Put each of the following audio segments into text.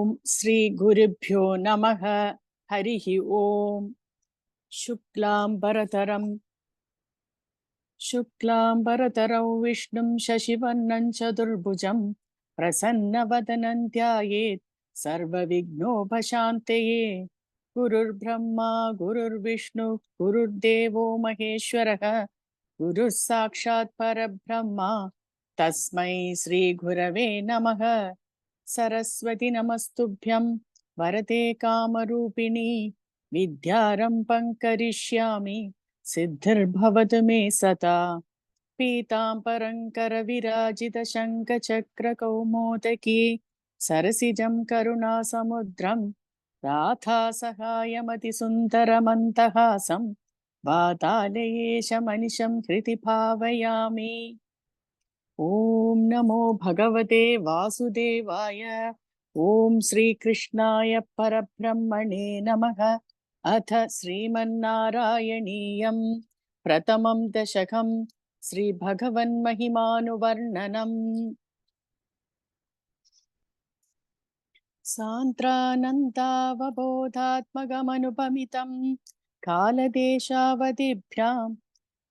ओम श्री गुरुभ्यो नमः। हरिः ओम। शुक्लांबरधरं विष्णुं शशिवर्णं चतुर्भुजं प्रसन्नवदनं ध्यायेत् सर्वविघ्नोपशान्तये। गुरुर्ब्रह्मा गुरुर्विष्णु गुरुर्देवो महेश्वरः गुरुः साक्षात् परब्रह्म तस्मै श्री गुरवे नमः। सरस्वती नमस्तुभ्यं वरदे कामरूपिणी विद्यारम्भं करिष्यामि सिद्धिर्भवतु मे सदा। पीताम्बरं करविराजितशङ्खचक्रकौमोदकी सरसिजं करुणासमुद्रं राधासहायमतिसुन्दरमन्दहासं वातालयेशमनिशं हृदि भावयामि। ओम नमो भगवते वासुदेवाय। ओम श्रीकृष्णाय परब्रह्मणे नमः। अथ श्रीमन्नारायणीयं प्रथमं दशकं श्रीभगवन्महिमानुवर्णनम्। सान्द्रानन्दावबोधात्मकमनुपमितं कालदेशावधिभ्यां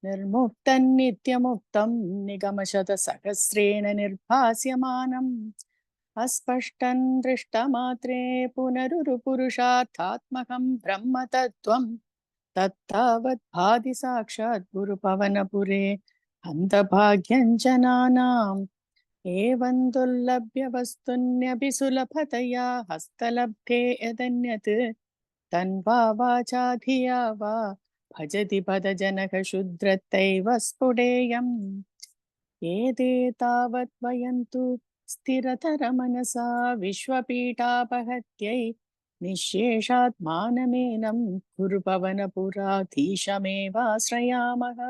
निर्मुक्तं नित्यमुक्तं निगमशतसहस्रेण निर्भास्यमानम् अस्पष्टं दृष्टमात्रे पुनरुरुपुरुषार्थात्मकं ब्रह्मतत्त्वं तत्तावत् भाति साक्षात् गुरुपवनपुरे हन्तभाग्यं जनानाम्। एवं दुर्लभ्य वस्तुन्यपि सुलभतया हस्तलब्धे यदन्यत् तन्वा वाचा धिया वा भजति पदजनकशूद्रतैव स्फुटेयम्। एते तावत् वयन्तु स्थिरतरमनसा विश्वपीठापहत्यै निःशेषात्मानमेनं गुरुपवनपुराधीशमेवाश्रयामः।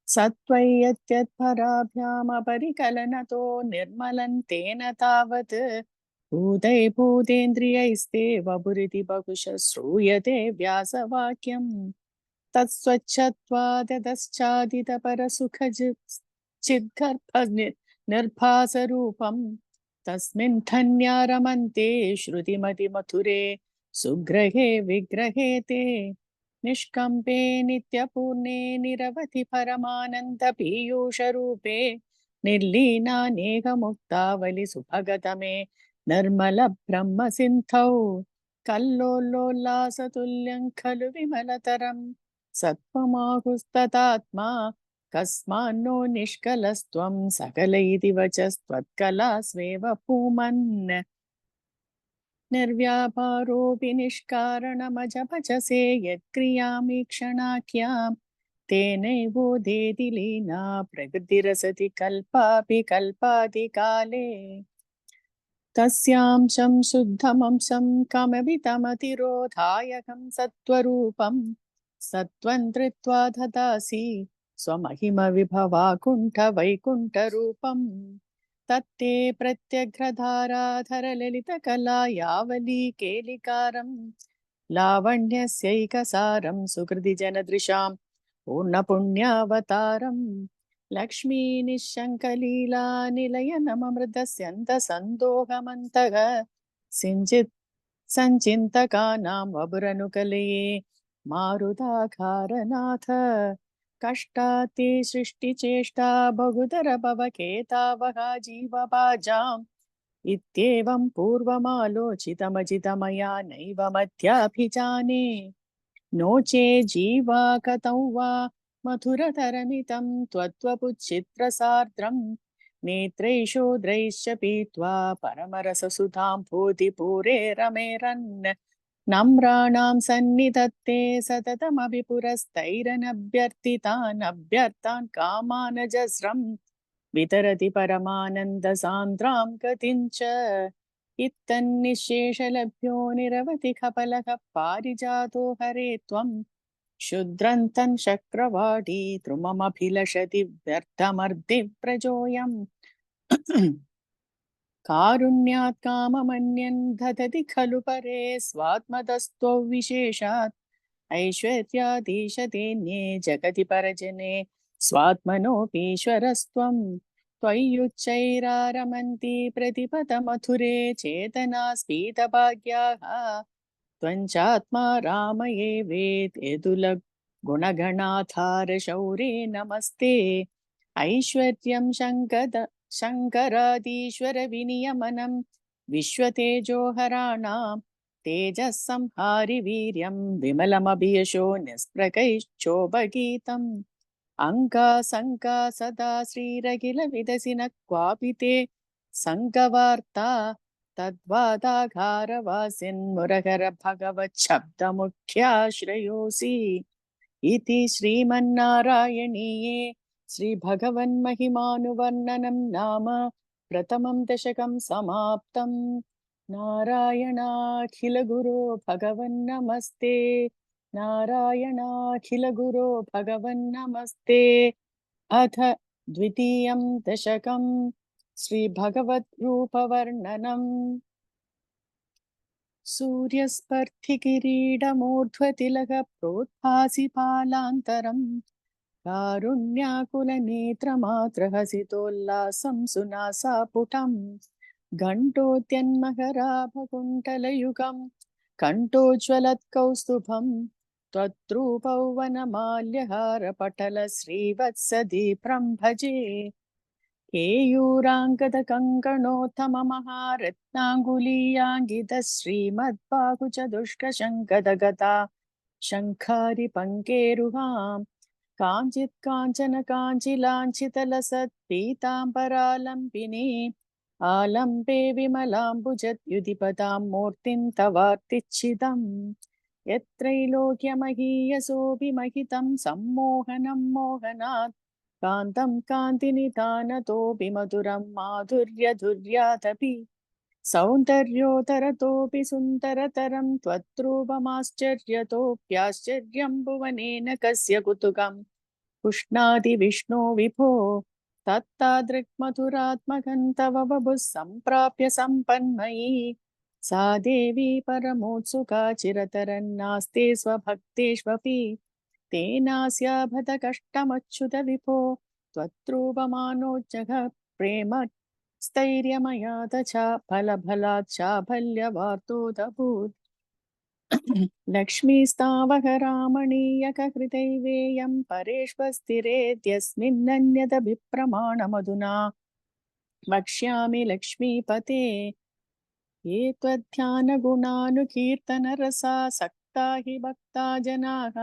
सत्त्वयत्यत्पराभ्यामपरिकलनतो निर्मलं तेन तावत् भूतै भूतेन्द्रियैस्ते वपुरिति बहुशः श्रूयते व्यासवाक्यम्। तत्स्वच्छत्वादतश्चादितपरसुखज चिद्गर्भ निर्भासरूपं तस्मिन् धन्यारमन्ते श्रुतिमतिमथुरे सुग्रहे विग्रहे ते निष्कम्पे नित्यपूर्णे निरवधि परमानन्दपीयूषरूपे निर्लीनानेकमुक्तावलि सुभगतमे निर्मल ब्रह्मसिन्धौ कल्लोलोल्लासतुल्यं खलु विमलतरं सत्त्वमाहुस्ततात्मा कस्मान्नो निष्कलस्त्वं सकल इति वचस्त्वत्कलास्वेव भूमन्। निर्व्यापारोऽपि निष्कारणमजभजसे यत्क्रियामीक्षणाख्यां तेनैवोदेति लीना प्रकृतिरसति कल्पापि कल्पादिकाले। तस्यांशं शुद्धमंशं कमवितमतिरोधायकं सत्त्वरूपं सत्त्वं धृत्वा ददासि स्वमहिमविभवाकुण्ठवैकुण्ठरूपं तत्ते प्रत्यग्रधाराधरललितकला यावली केलिकारं लावण्यस्यैकसारं सुकृतिजनदृशां पूर्णपुण्यावतारम् लक्ष्मी निःशङ्कलीला निलयनममृतस्यन्तसन्दोहमन्तः सिञ्चित् सञ्चिन्तकानां वपुरनुकलये मारुताकारनाथ कष्टाते सृष्टिचेष्टा बहुधर भवकेतावहा जीवभाजाम् इत्येवं पूर्वमालोचितमजितमया नैव मध्याभिजाने। नो चे जीवा कथं वा मधुरतरमितं त्वत्त्वपुच्छित्रसार्द्रं नेत्रैशोद्रैश्च पीत्वा परमरससुधां भूतिपूरे रमेरन् नम्राणां सन्निधत्ते सततमपि पुरस्तैरनभ्यर्थितान् अभ्यर्थान् कामानजस्रं वितरति परमानन्दसान्द्रां गतिं च। इत्तन्निःशेषलभ्यो निरवधिकफलः पारिजातो हरे त्वं क्षुद्रन्तं शक्रवाटी द्रुममभिलषति व्यर्थमर्धिप्रजोऽयम्। कारुण्यात् काममन्यन् ददति खलु परे स्वात्मतस्त्वौ विशेषात् ऐश्वर्याधीशतेऽन्ये जगति परजने स्वात्मनोऽपीश्वरस्त्वम्। त्वय्युच्चैरारमन्ति प्रतिपदमधुरे चेतना स्फीतभाग्याः त्वञ्चात्मा रामये वेदेदुलगुणगणाधारशौरे नमस्ते ऐश्वर्यं शङ्करादीश्वरविनियमनं विश्वतेजोहराणां तेजः संहारि वीर्यं विमलमभियशो निःस्पृकैश्चोभगीतम् अङ्का सदा श्रीरखिलविदसि न क्वापि ते सङ्गवार्ता तद्वादाघारवासिन्मुरहर भगवच्छब्दमुख्याश्रयोऽसि इति श्रीमन्नारायणीये श्रीभगवन्महिमानुवर्णनं नाम प्रथमं दशकं समाप्तम्। नारायणाखिलगुरो भगवन्नमस्ते। नारायणाखिलगुरो भगवन्नमस्ते। अथ द्वितीयं दशकं श्रीभगवद्रूपवर्णनम्। सूर्यस्पर्धिकिरीटमूर्ध्वतिलक प्रोद्भासि पालान्तरम् कारुण्याकुलनेत्रमात्रहसितोल्लासं सुनासापुटम् घण्टोद्यन्मकराभकुण्टलयुगं कण्ठोज्ज्वलत्कौस्तुभं त्वद्रूपौ वनमाल्यहारपटलश्रीवत्सदीप्रं भजे केयूराङ्गदकङ्कणोत्तममहारत्नाङ्गुलीयाङ्गितः श्रीमद्बाहुचतुष्कशङ्कदगता शङ्खारि पङ्केरुहाम् काञ्चित् काञ्चन काञ्चिलाञ्छितलसत्पीताम्बरालम्बिनी आलम्बे विमलाम्बुजद्युतिपदां मूर्तिं तवार्तिच्छिदम् यत्रैलोक्यमहीयसोऽभिमहितं सम्मोहनं मोहनात् कान्तं कान्तिनिधानतोऽपि मधुरं माधुर्यधुर्यादपि सौन्दर्योतरतोऽपि सुन्दरतरं त्वद्रूपमाश्चर्यतोऽप्याश्चर्यं भुवनेन कस्य कुतुकम् पुष्णादि विष्णो विभो तत्तादृक्मधुरात्मकं तव बभुः सम्प्राप्य सम्पन्मयी सा देवी परमोत्सुका चिरतरन्नास्ते स्वभक्तेष्वपि तेनास्याभत कष्टमच्युत विभो त्वत्रूपमानोज्जग प्रेम स्थैर्यमया तथा फलफलात् चाफल्यवार्तोदभूत् लक्ष्मीस्तावकरामणीयककृतैवेयं परेष्वस्तिरेद्यस्मिन्नन्यदभिप्रमाणमधुना वक्ष्यामि लक्ष्मीपते ये त्वध्यानगुणानुकीर्तनरसासक्ता हि भक्ता जनाः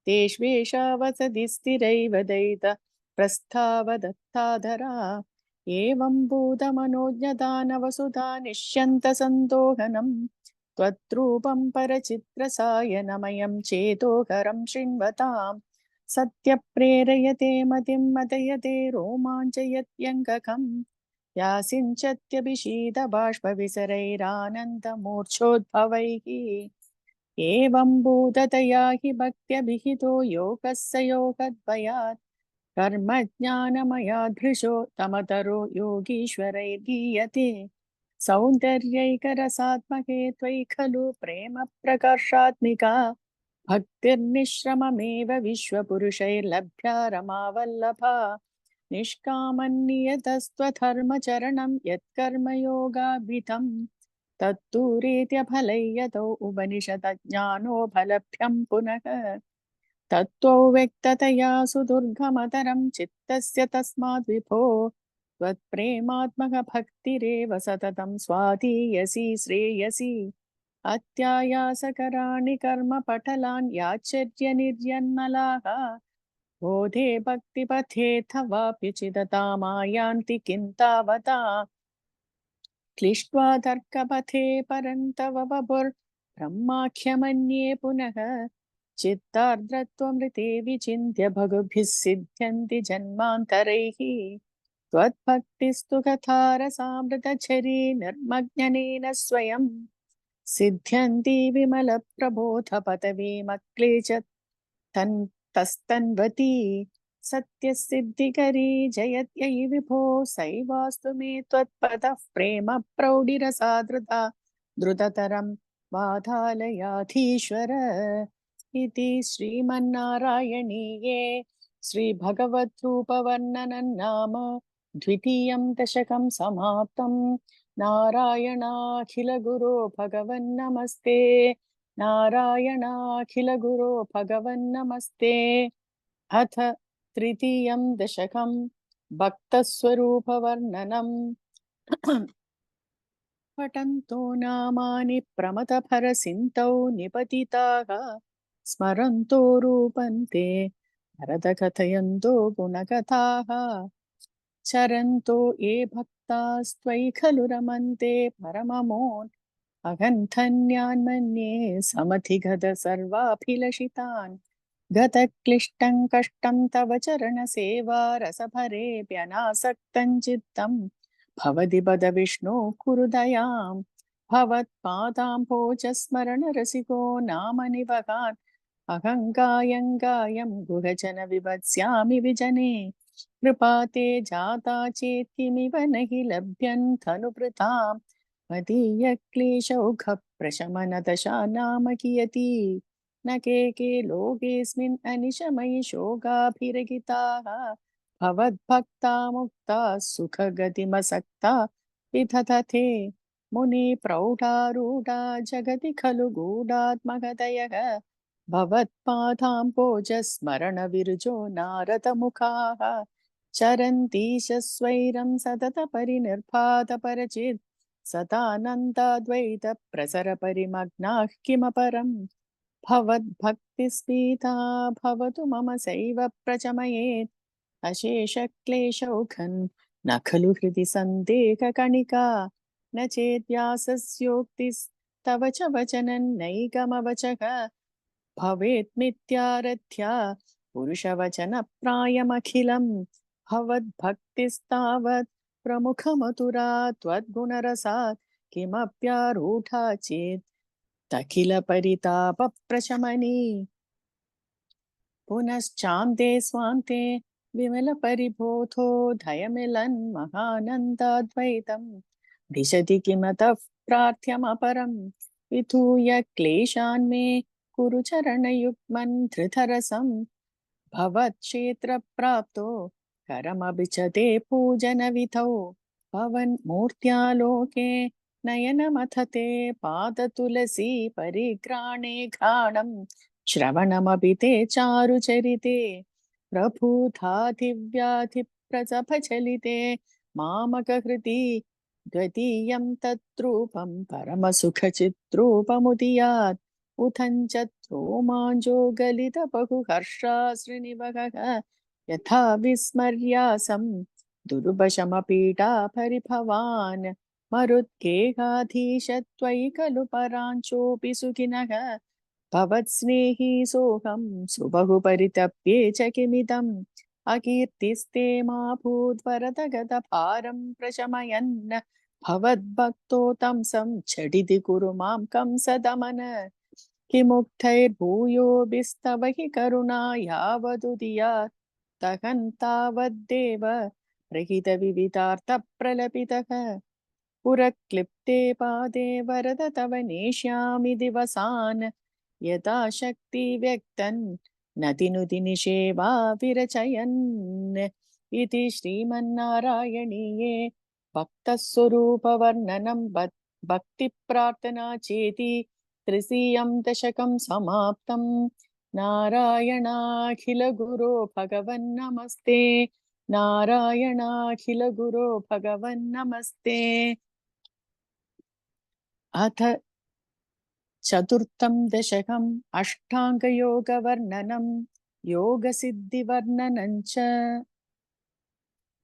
तेष्वेषा वसति स्थिरैव दयित प्रस्तावदत्ताधरा एवं भूतमनोज्ञदानवसुधा निश्यन्तसन्दोहनं त्वद्रूपं परचित्रसायनमयं चेतोकरं शृण्वताम् सत्यप्रेरयते मतिं मदयते रोमाञ्चयत्यङ्गकम् यासिञ्चत्यभिषीदबाष्पविसरैरानन्दमूर्च्छोद्भवैः एवं भूततया हि भक्त्यभिहितो योगः स योगद्वयात् कर्मज्ञानमयादृशो तमतरो योगीश्वरैर्गीयते सौन्दर्यैकरसात्मके त्वयि खलु प्रेम प्रकर्षात्मिका भक्तिर्निश्रममेव विश्वपुरुषैर्लभ्या रमावल्लभा निष्कामन्नियतस्त्वधर्मचरणं यत्कर्मयोगाभितं तत्तुरेत्यफलै यतौ उपनिषदज्ञानोपलभ्यं पुनः तत्त्वौ व्यक्ततया सुदुर्गमतरं चित्तस्य तस्माद् विभो त्वत्प्रेमात्मकभक्तिरेव सततं स्वाधीयसि श्रेयसि अत्यायासकराणि कर्मपटलान् याचर्यनिर्यन्मलाः बोधे भक्तिपथे तवाप्यचिदतामायान्ति किं तावता क्लिष्ट्वा तर्कपथे परन्तव बभुर्ब्रह्माख्यमन्ये पुनः चित्तार्द्रत्वमृते विचिन्त्य भगुभिः सिद्ध्यन्ति जन्मान्तरैः त्वद्भक्तिस्तु कथारसामृतझरी निर्मग्नेन स्वयं सिद्ध्यन्ति विमलप्रबोधपदवीमक्लेश तस्तन्वती सत्यसिद्धिकरी जयत्ययि विभो सैवास्तु मे त्वत्पदः प्रेम प्रौढिरसादृता द्रुततरं वातालयाधीश्वर इति श्रीमन्नारायणीये श्रीभगवद्रूपवर्णनं नाम द्वितीयं दशकं समाप्तं। नारायणाखिलगुरो भगवन्नमस्ते। नारायणाखिलगुरो भगवन्नमस्ते। अथ तृतीयं दशकं भक्तस्वरूपवर्णनम्। पठन्तो नामानि प्रमथभरसिन्धौ निपतिताः स्मरन्तो रूपन्ते भरतकथयन्तो गुणकथाः चरन्तो ये भक्तास्त्वयि खलु रमन्ते परममोन् अगन्धन्यान्मन्ये समधिगत सर्वाभिलषितान् गतक्लिष्टं कष्टं तव चरणसेवा रसभरेऽप्यनासक्तं चित्तं भवति पद विष्णो कुरु दयां भवत्पादाम्भोजस्मरणरसिको नाम निवहान् अहङ्गायं गुहजन विभत्स्यामि विजने कृपाते जाता चेत् किमिव नहि लभ्यं तनुभृतां मदीयक्लेशौघप्रशमनदशा नाम कियती न के लोकेऽस्मिन् अनिशमयि शोकाभिरहिताः भवद्भक्ता मुक्ता सुखगतिमसक्ता विदधते मुनि प्रौढारूढा जगति खलु गूढात्मगतयः भवत्पादाम्भोजस्मरणविरुजो नारदमुखाः चरन्तीश स्वैरं सतत परिनिर्भातपरचित् सदानन्दाद्वैत प्रसर परिमग्नाः किमपरम् भवद्भक्तिस्मिता भवतु मम सैव प्रचमयेत् अशेषक्लेशौघन् न खलु हृदि सन्देहकणिका न चेद्यासस्योक्तिस्तव च वचनन्नैकमवचः भवेत् मिथ्यारथ्या पुरुषवचनप्रायमखिलम् भवद्भक्तिस्तावत् प्रमुखमतुरा त्वद्गुणरसात् किमप्यारूढा चेत् तखिल परितापप्रशमनी पुनश्चान्ते स्वान्ते विमल परिबोधोदयमिलन् महानन्दाद्वैतं दिशति किमतः प्रार्थ्यमपरं विधूय क्लेशान् मे कुरु चरणयुग्मन् धृतरसं भवत्क्षेत्रप्राप्तो करमभिचते पूजनविधौ भवन्मूर्त्यालोके नयनमथते पादतुलसी परिघ्राणे घ्राणम् श्रवणमपि ते चारुचरिते प्रभूताधिव्याधिप्रसभचलिते मामकहृति द्वितीयं तद्रूपं परमसुखचिद्रूपमुदीयात् उथञ्च रोमाञ्चो गलितबहुहर्षाश्रुनिवहः यथा विस्मर्यासं दुर्भशमपीडा परिभवान् मरुद्गेहाधीश त्वयि खलु पराञ्चोऽपि सुखिनः भवत्स्नेही सोऽहं सुबहु परितप्ये च किमिदम् अकीर्तिस्ते मा भूद्वरदगतभारं प्रशमयन् भवद्भक्तो तं संझटिति कुरु मां कंसदमन किमुक्तैर्भूयोभिस्तव हि करुणा यावदुदीयात् तावद्देव प्रहितविविधार्थप्रलपितः पुरक्लिप्ते पादे वरद तव नेष्यामि दिवसान् यदा शक्ति व्यक्तन् नतिनुति निषेवा विरचयन् इति श्रीमन्नारायणीये भक्तस्वरूपवर्णनं भक्तिप्रार्थना चेति तृतीयं दशकं समाप्तं। नारायणाखिलगुरो भगवन्नमस्ते। नारायणाखिलगुरो भगवन्नमस्ते। अथ चतुर्थं दशकम् अष्टाङ्गयोगवर्णनं योगसिद्धिवर्णनं च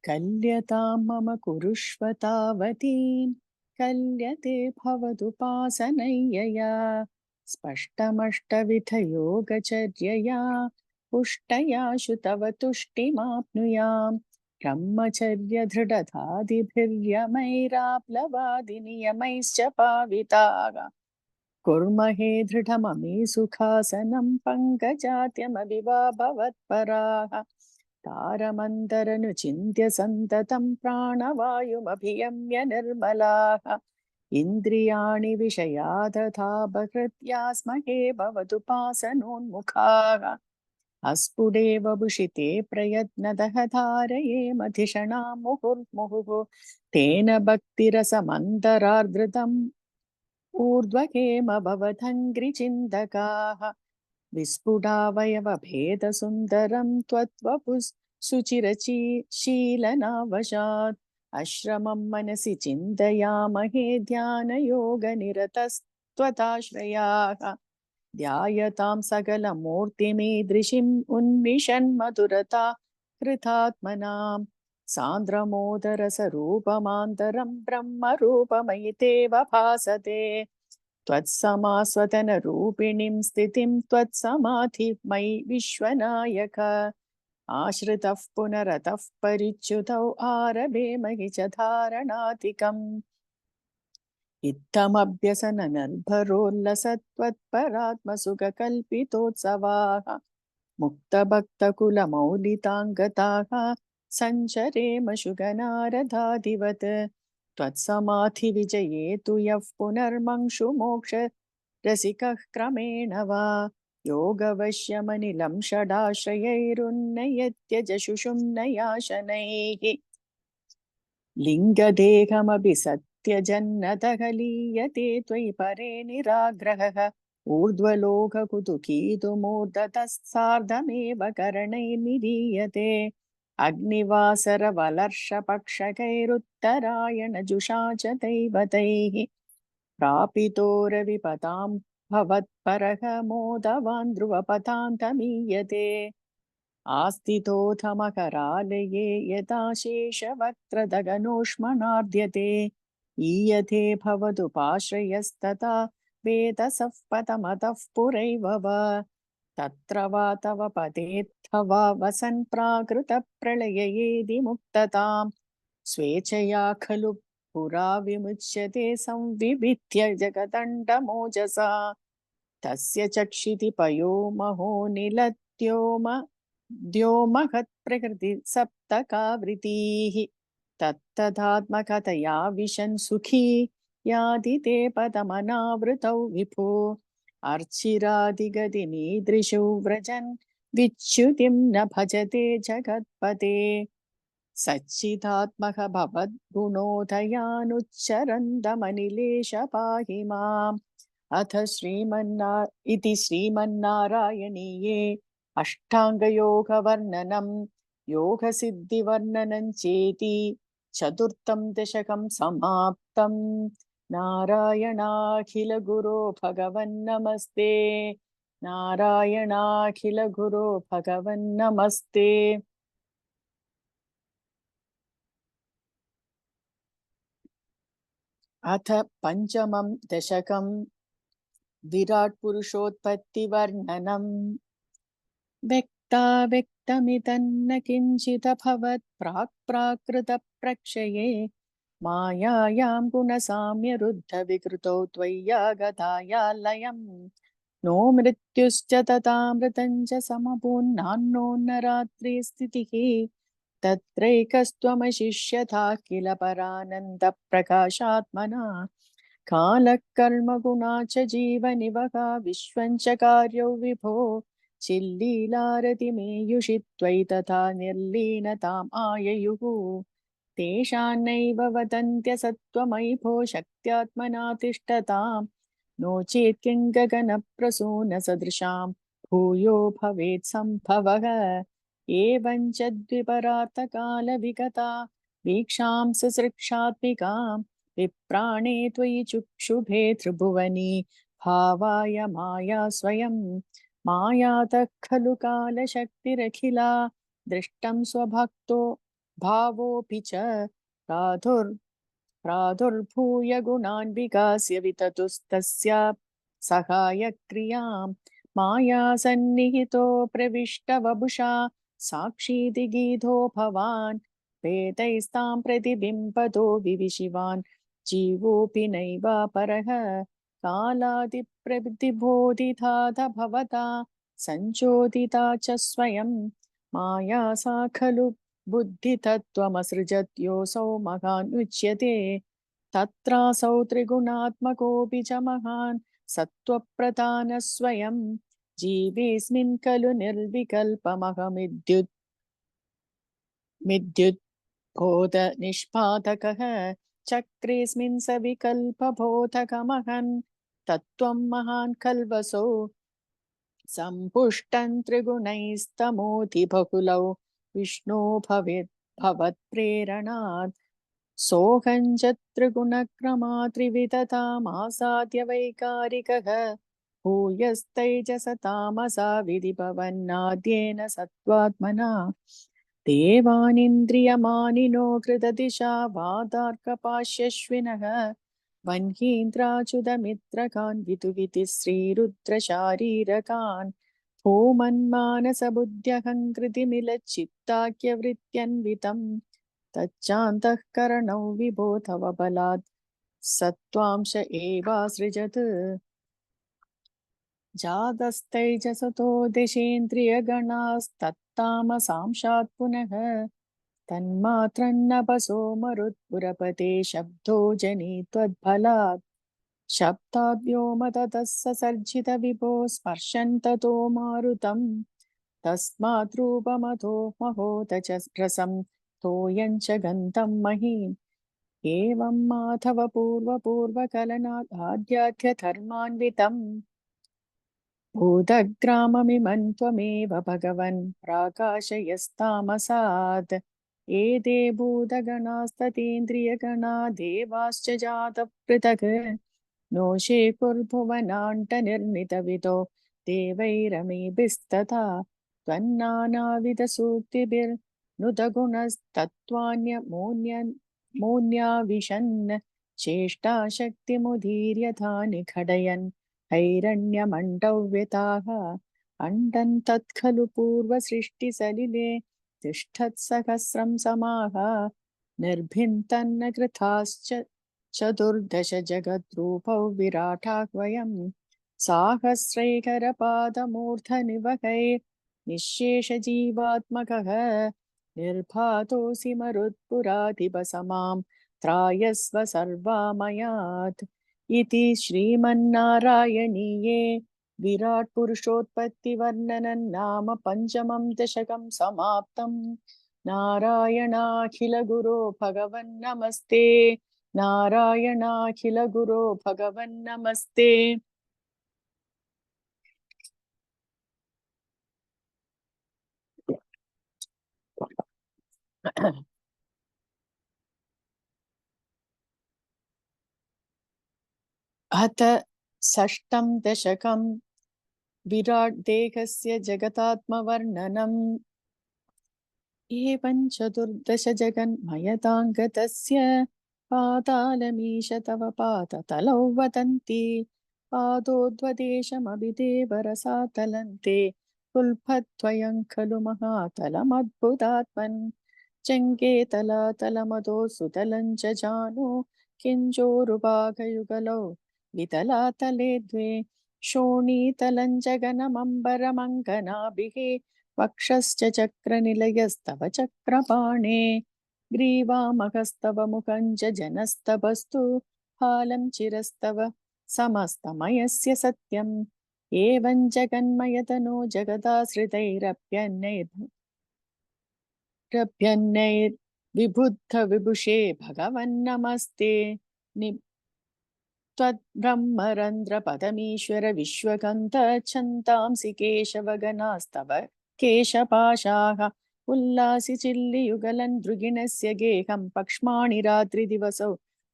कल्यतां मम कुरुष्व तावतीं कल्यते भवदुपासनय्यया स्पष्टमष्टविधयोगचर्यया पुष्टयाशु तव तुष्टिमाप्नुयाम् ब्रह्मचर्यदृढतादिभिर्यमैराप्लवादिनियमैश्च पाविताः कुर्महे दृढममे सुखासनं पङ्कजात्यमभिवा भवत्पराः तारमन्तरनुचिन्त्य सन्ततं प्राणवायुमभियम्य निर्मलाः इन्द्रियाणि विषया तथा बहृत्या स्महे भवतुपासनोन्मुखाः अस्फुटेव भूषिते प्रयत्नतः धारये मधिषणां मुहुर्मुहुः तेन भक्तिरसमन्तरार्द्रतम् ऊर्ध्वहेमभवदङ्घ्रिचिन्तकाः विस्फुटावयवभेदसुन्दरं त्वत्वपुः सुचिरशीलनावशात् अश्रमं मनसि चिन्तयामहे ध्यानयोगनिरतस्त्वताश्रयाः ध्यायतां सकलमूर्तिमीदृशीम् उन्मिषन्मधुरता कृतात्मनां सान्द्रमोदरसरूपमान्तरं ब्रह्मरूपमयि तेव भासते त्वत्समास्वतनरूपिणीं स्थितिं त्वत्समाधिमयि विश्वनायक आश्रितः पुनरतः परिच्युतौ आरभेमहि च धारणाधिकम् इत्थमभ्यसननिर्भरोल्लसत्वत्परात्मसुखकल्पितोत्सवाः मुक्तभक्तकुलमौलिताङ्गताः सञ्चरेम शुगनारदादिवत् त्वत्समाधिविजये तु यः पुनर्मंशु मोक्षरसिकः क्रमेण वा योगवश्यमनिलं षडाश्रयैरुन्नयत्यजशुषुं नयाशनैः लिङ्गदेहमपि सत्यजन्नतः लीयते त्वयि परे निराग्रहः ऊर्ध्वलोककुतुकीतुमूर्धतः सार्धमेव करणैर्निरीयते अग्निवासरवलर्षपक्षकैरुत्तरायणजुषा च दैवतैः प्रापितो रविपदां भवत्परः मोदवान् ध्रुवपदान्तमीयते आस्थितोऽथमकरालये यदा शेषवक्त्रदगनोष्मणार्ध्यते ईयते भवदुपाश्रयस्तथा वेदसः पदमतः पुरैव वा तत्र वा तव पदेत्थवा वसन् प्राकृतप्रलययेदि मुक्तताम् स्वेच्छया खलु पुरा विमुच्यते संविभित्य जगदण्डमोजसा तस्य चक्षिति पयो महो निलत्योम द्योमहत्प्रकृति सप्तकावृतीः तत्तदात्मकतया विशन् सुखी याति ते पदमनावृतौ विभो अर्चिरादिगतिमीदृशौ व्रजन् विच्युतिं न भजते जगत्पते सच्चिदात्मक भवद्गुणोदयानुच्चरन्दमनिलेश पाहि माम् अथ श्रीमन्नारायणीये अष्टाङ्गयोगवर्णनं योगसिद्धिवर्णनं चेति चतुर्थं दशकं समाप्तं नारायणाखिलगुरो भगवन्नमस्ते नारायणाखिलगुरो भगवन्नमस्ते अथ पञ्चमं दशकं विराट् पुरुषोत्पत्तिवर्णनम् व्यक्ताव्यक्तमिदन्न किञ्चिदभवत् प्राक्प्राकृतप्रक्षये मायायां गुणसाम्यरुद्धविकृतौ त्वय्यागताया लयम् नो मृत्युश्च तथामृतं च समभून्नान्नो न रात्रिस्थितिः तत्रैकस्त्वमशिष्यथा किल परानन्दप्रकाशात्मना कालः कर्मगुणा च जीवनिवहा विश्वं च कार्यौ विभो चिल्लीलारतिमेयुषि त्वयि तथा निर्लीनताम् आययुः तेषान्नैव वदन्त्यसत्त्वमयि भो शक्त्यात्मना तिष्ठताम् नो चेत् किं गगनप्रसूनसदृशां भूयो भवेत् सम्भवः एवं च द्विपरार्थकालविगता वीक्षां सुसृक्षात्मिकां विप्राणे त्वयि चुक्षुभे त्रिभुवनी भावाय माया स्वयं मायातः खलु कालशक्तिरखिला दृष्टं स्वभक्तो भावोऽपि च प्रादुर्भूय गुणान् विकास्य विततुस्तस्या सहायक्रियां माया सन्निहितो प्रविष्टवपुषा साक्षीति गीतो भवान् वेदैस्तां प्रतिबिम्बतो विविशिवान् जीवोऽपि नैवापरः कालादिप्रतिबोधिताथ भवता सञ्चोदिता च स्वयं माया सा खलु बुद्धितत्त्वमसृजत् योऽसौ महान् उच्यते तत्रासौ त्रिगुणात्मकोऽपि च महान् सत्त्वप्रधानः स्वयं जीवेऽस्मिन् खलु निर्विकल्पमहमिद्युद्बोध निष्पादकः चक्रेऽस्मिन् सविकल्पबोधकमहन् तत्त्वं महान् खल्वसौ सम्पुष्टं त्रिगुणैस्तमोति बहुलौ विष्णो भवत्प्रेरणात् सोऽहं च त्रिगुणक्रमा त्रिविधतामासाद्य वैकारिकः भूयस्तैजसतामसा विधिभवन्नाद्येन सत्त्वात्मना देवानिन्द्रियमानिनो कृतदिशा वादार्कपाश्यश्विनः वह्नीन्द्राच्युतमित्रकान् विदुविति श्रीरुद्रशारीरकान् भूमन्मानसबुद्ध्यहङ्कृतिमिलच्चित्ताख्यवृत्त्यन्वितम् तच्चान्तःकरणौ विभो तव बलात् सत्त्वांश एवासृजत् जातस्तैजसतो दिशेन्द्रियगणास्तत्तामसांशात् पुनः तन्मात्रन्नभसो मरुत्पुरपते शब्दो जनि त्वद्बलात् शब्दाद्यो ततः ससर्जित विभो स्पर्शन् ततो मारुतम् तस्मात् रूपमतो महोत च रसं तोयं च गन्धं महीम् एवं माधव पूर्वपूर्वकलनात् आद्याध्यधर्मान्वितम् भूतग्राममिमं त्वमेव भगवन् प्राकाशयस्तामसात् एते भूतगणास्ततीन्द्रियगणा देवाश्च जातः पृथक् नोषे कुर्भुवनाण्टनिर्मितविदो देवैरमीभिस्तथा त्वन्नानाविधसूक्तिभिर्नुदगुणस्तत्त्वान्यमून्याविशन् चेष्टाशक्तिमुदीर्यथा निघटयन् हैरण्यमण्डव्यताः अण्डन् तत्खलु पूर्वसृष्टिसलिले तिष्ठत्सहस्रं समाः निर्भिन्तन्न कृताश्च चतुर्दश जगद्रूपौ विराटाह्वयम् साहस्रैकरपादमूर्धनिवहैर्निःशेषजीवात्मकः निर्भातोऽसि मरुत्पुराधिपसमां त्रायस्व सर्वामयात् इति श्रीमन्नारायणीये विराट् पुरुषोत्पत्तिवर्णनं नाम पञ्चमं दशकं समाप्तम् नारायणाखिल गुरो भगवन्नमस्ते नारायणाखिल गुरो भगवन्नमस्ते अथ षष्ठं दशकं विराट् देहस्य जगतात्मवर्णनम् एवं चतुर्दश जगन्मयताङ्गतस्य पातालमीश तव पादतलौ वदन्ति पादोद्वदेशमभिदेवरसातलन्ते कुल्भद्वयं खलु महातलमद्भुतात्मन् चङ्गे तलातलमदो सुतलं च जानो किञ्जोरुभागयुगलौ वितलातले द्वे शोणीतलं जगनमम्बरमङ्गनाभिः वक्षश्च चक्रनिलयस्तव चक्रपाणे ग्रीवामहस्तव मुखं च जनस्तवस्तु हालं चिरस्तव समस्तमयस्य सत्यम् एवं जगन्मयतनो जगदाश्रितैरप्यन्नैर्विबुद्धविभुषे भगवन्नमस्ते त्वद्ब्रह्मरन्ध्रपदमीश्वर विश्वगन्ध छन्दांसि केशवगणास्तव केशपाशाः उल्लासि चिल्लियुगलन् दृगिणस्य गेहं पक्ष्माणि रात्रिदिवसौ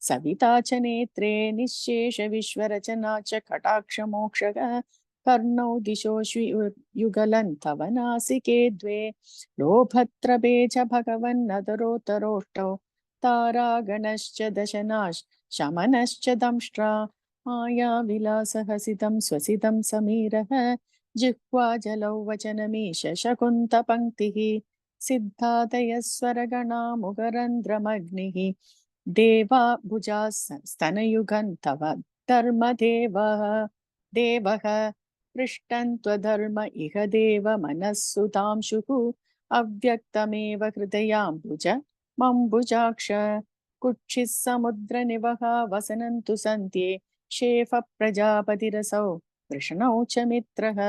सविता च नेत्रे निःशेष विश्वरचना च कटाक्षमोक्षः कर्णौ दिशोऽश्वयुगलन् तव नासिके द्वे लोभत्रपे च भगवन्नदरोत्तरोष्टौ तारागणश्च दशनाश् शमनश्च दंष्ट्रा मायाविलासहसितं स्वसितं समीरः जिह्वा जलौ वचनमीश शकुन्तपङ्क्तिः सिद्धादयस्वरगणा मुगरन्ध्रमग्निः देवा भुजा स्तनयुगं तव धर्मदेवः देवः पृष्टं त्वधर्म इह देव मनःसुतांशुः अव्यक्तमेव हृदयाम्बुज मम्बुजाक्ष कुक्षिः समुद्रनिवहा वसनन्तु सन्त्ये शेफप्रजापतिरसौ वृषणौ च मित्रः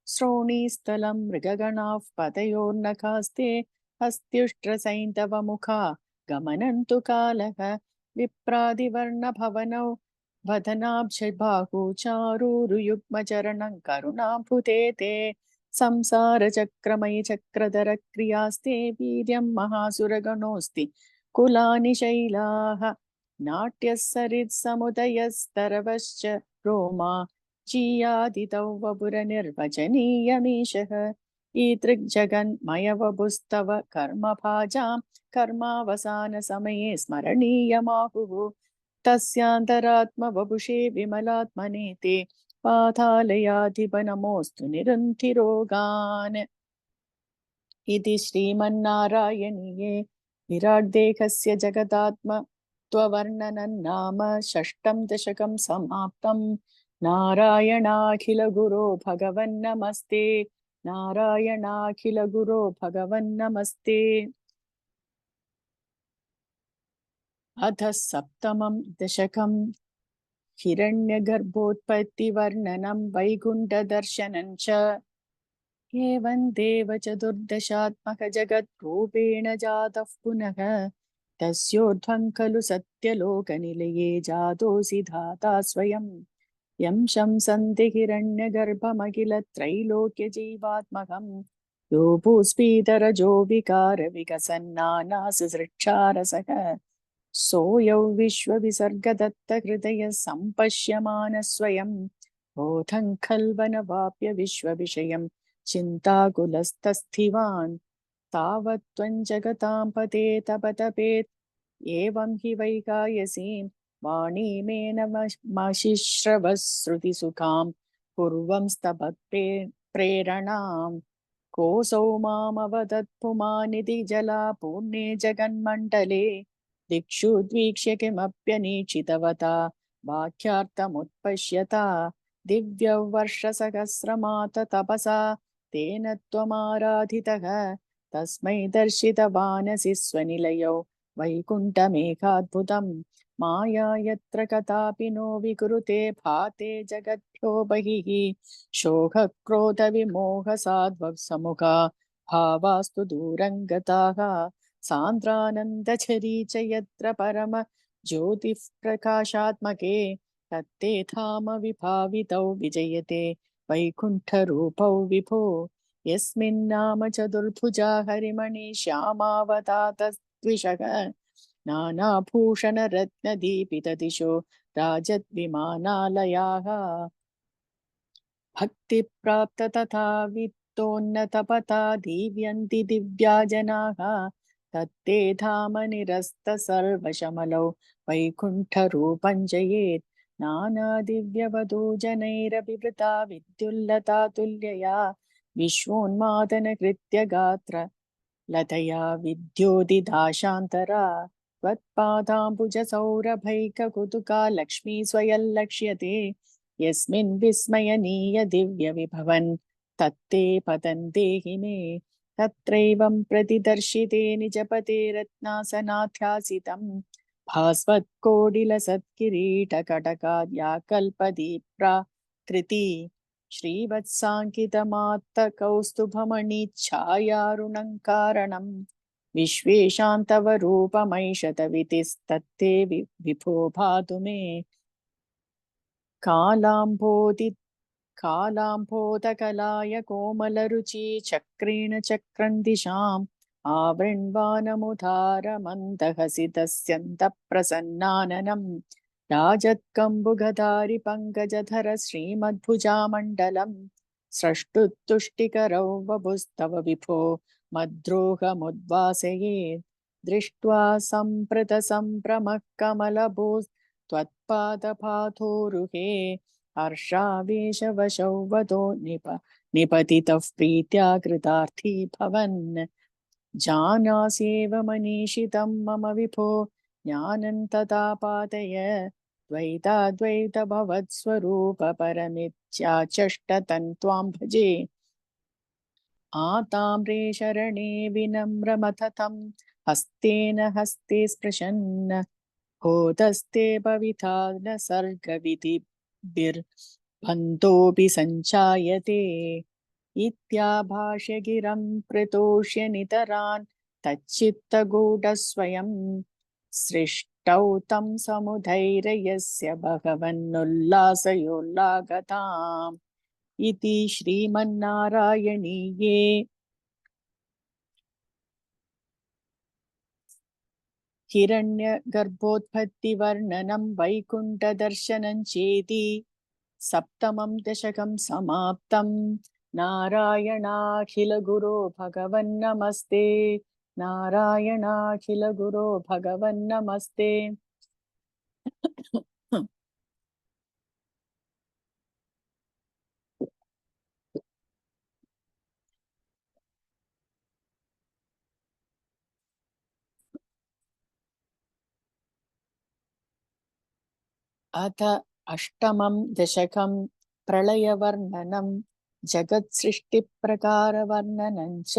श्रोणीस्थलं मृगगणाः पतयोर्नखास्ते हस्त्युष्ट्रसैन्दवमुखा गमनन्तु कालः विप्रादिवर्णभवनौ वदनाब्जबाहु चारूरुयुग्मचरणं करुणाभुते ते संसारचक्रमयि चक्रधरक्रियास्ते वीर्यं महासुरगणोऽस्ति कुलानि शैलाः नाट्यः सरित्समुदयस्तरवश्च रोमा चीयादितौ वपुरनिर्वचनीयमीशः ईदृग्जगन्मयवपुस्तव कर्मभाजां कर्मावसानसमये स्मरणीयमाहुः तस्यान्तरात्मवपुषे विमलात्मने ते पातालयाधिपनमोऽस्तु निरुन्धिरोगान् इति श्रीमन्नारायणीये विराट्देहस्य जगदात्मत्ववर्णनं नाम षष्ठं दशकं समाप्तम्। नारायणाखिलगुरो भगवन्नमस्ते। नारायणाखिलगुरो भगवन्नमस्ते। अथ सप्तमं दशकं हिरण्यगर्भोत्पत्तिवर्णनं वैकुण्ठदर्शनं च एवं देवचतुर्दशात्मकजगद्रूपेण जातः पुनः तस्योर्ध्वं खलु सत्यलोकनिलये जातोऽसि धाता स्वयं यं शंसन्ति हिरण्यगर्भमखिल त्रैलोक्यजीवात्मकं यो भूस्फीतरजो विकारविकसन्नानासृक्षारसः सोऽयौ विश्वविसर्गदत्तहृदयः सम्पश्यमानः स्वयं बोधं खल्वनवाप्य विश्वविषयं चिन्ताकुलस्तस्थिवान् तावत् त्वं जगतां पते तपतपेत् एवं हि वैकायसीं वाणीमेन मशिश्रवः श्रुतिसुखां पूर्वं स्तभक्ते प्रेरणाम् कोऽसौ मामवदत् पुमानिधि जला पूर्णे जगन्मण्डले दिक्षु द्वीक्ष्य किमप्यनीक्षितवता वाक्यार्थमुत्पश्यता दिव्यवर्षसहस्रमात तपसा तेन त्वमाराधितः तस्मै दर्शितवानसि स्वनिलयौ वैकुण्ठमेकाद्भुतं माया यत्र कदापि नो विकुरुते भाते जगद्भ्यो बहिः शोकक्रोधविमोहसाध्वसमुखा भावास्तु दूरं गताः सान्द्रानन्दझरी च यत्र परम ज्योतिः प्रकाशात्मके तत्ते धाम विभावितौ विजयते वैकुण्ठरूपौ विभो यस्मिन्नाम चतुर्भुजा हरिमणि श्यामावतातस्त्विषः नानाभूषणरत्नदीपितदिशो राजद्विमानालयाः भक्तिप्राप्त तथा वित्तोन्नतपथा दीव्यन्ति दिव्या जनाः तत्ते धाम निरस्त सर्वशमलौ वैकुण्ठरूपं जयेत् नानादिव्यवधू जनैरभिवृता विद्युल्लता तुल्यया विश्वोन्मादनकृत्य गात्र लतया विद्योदिदाशान्तरा त्वत्पादाम्बुजसौरभैककुतुका लक्ष्मी स्वयं लक्ष्यते यस्मिन् विस्मयनीय दिव्यविभवन् तत्ते पदं देहि मे तत्रैवं प्रतिदर्शिते निजपते रत्नासनाध्यासितं भास्वत्कोडिलसत्किरीटकटकाद्या कल्पदीप्राकृति श्रीवत्साङ्कितमात्तकौस्तुभमणिच्छायारुणङ्कारणं विश्वेशान्तव रूपमैषतवितिस्तत्ते विभो भातु मे कालाम्भोदकलाय कोमलरुचि चक्रेण चक्रं दिशाम् आवृण्वानमुदारमन्दहसि तस्यन्तप्रसन्नाननम् राजत्कम्बुगधारि पङ्कजधर श्रीमद्भुजामण्डलम् स्रष्टुतुष्टिकरौ वपुस्तव विभो मद्रोहमुद्वासयेत् दृष्ट्वा सम्प्रतसम्भ्रमः कमलभूस् त्वत्पादपाथोरुहे हर्षावेशवशौ वदो निपतितः प्रीत्या कृतार्थी भवन् जानास्येव मनीषितं मम विभो ज्ञानं तथा पातय द्वैताद्वैतभवत्स्वरूप परमित्याचष्टतं त्वां भजे आताम्रे शरणे विनम्रमथतं हस्तेन हस्ते स्पृशन् होतस्ते भविता न सर्गविधिभिर्बन्धोऽपि सञ्चायते इत्याभाष्य गिरं प्रतोष्य नितरान् तच्चित्तगूढस्वयं सृष्टौ तं समुधैर्यस्य भगवन्नुल्लासयोल्लागताम् इति श्रीमन्नारायणीये हिरण्यगर्भोत्पत्तिवर्णनं वैकुण्ठदर्शनं चेति सप्तमं दशकं समाप्तं। नारायणाखिलगुरो भगवन्नमस्ते। नारायणाखिलगुरो भगवन्नमस्ते। अथ अष्टमं दशकं प्रलयवर्णनं जगत्सृष्टिप्रकारवर्णनं च।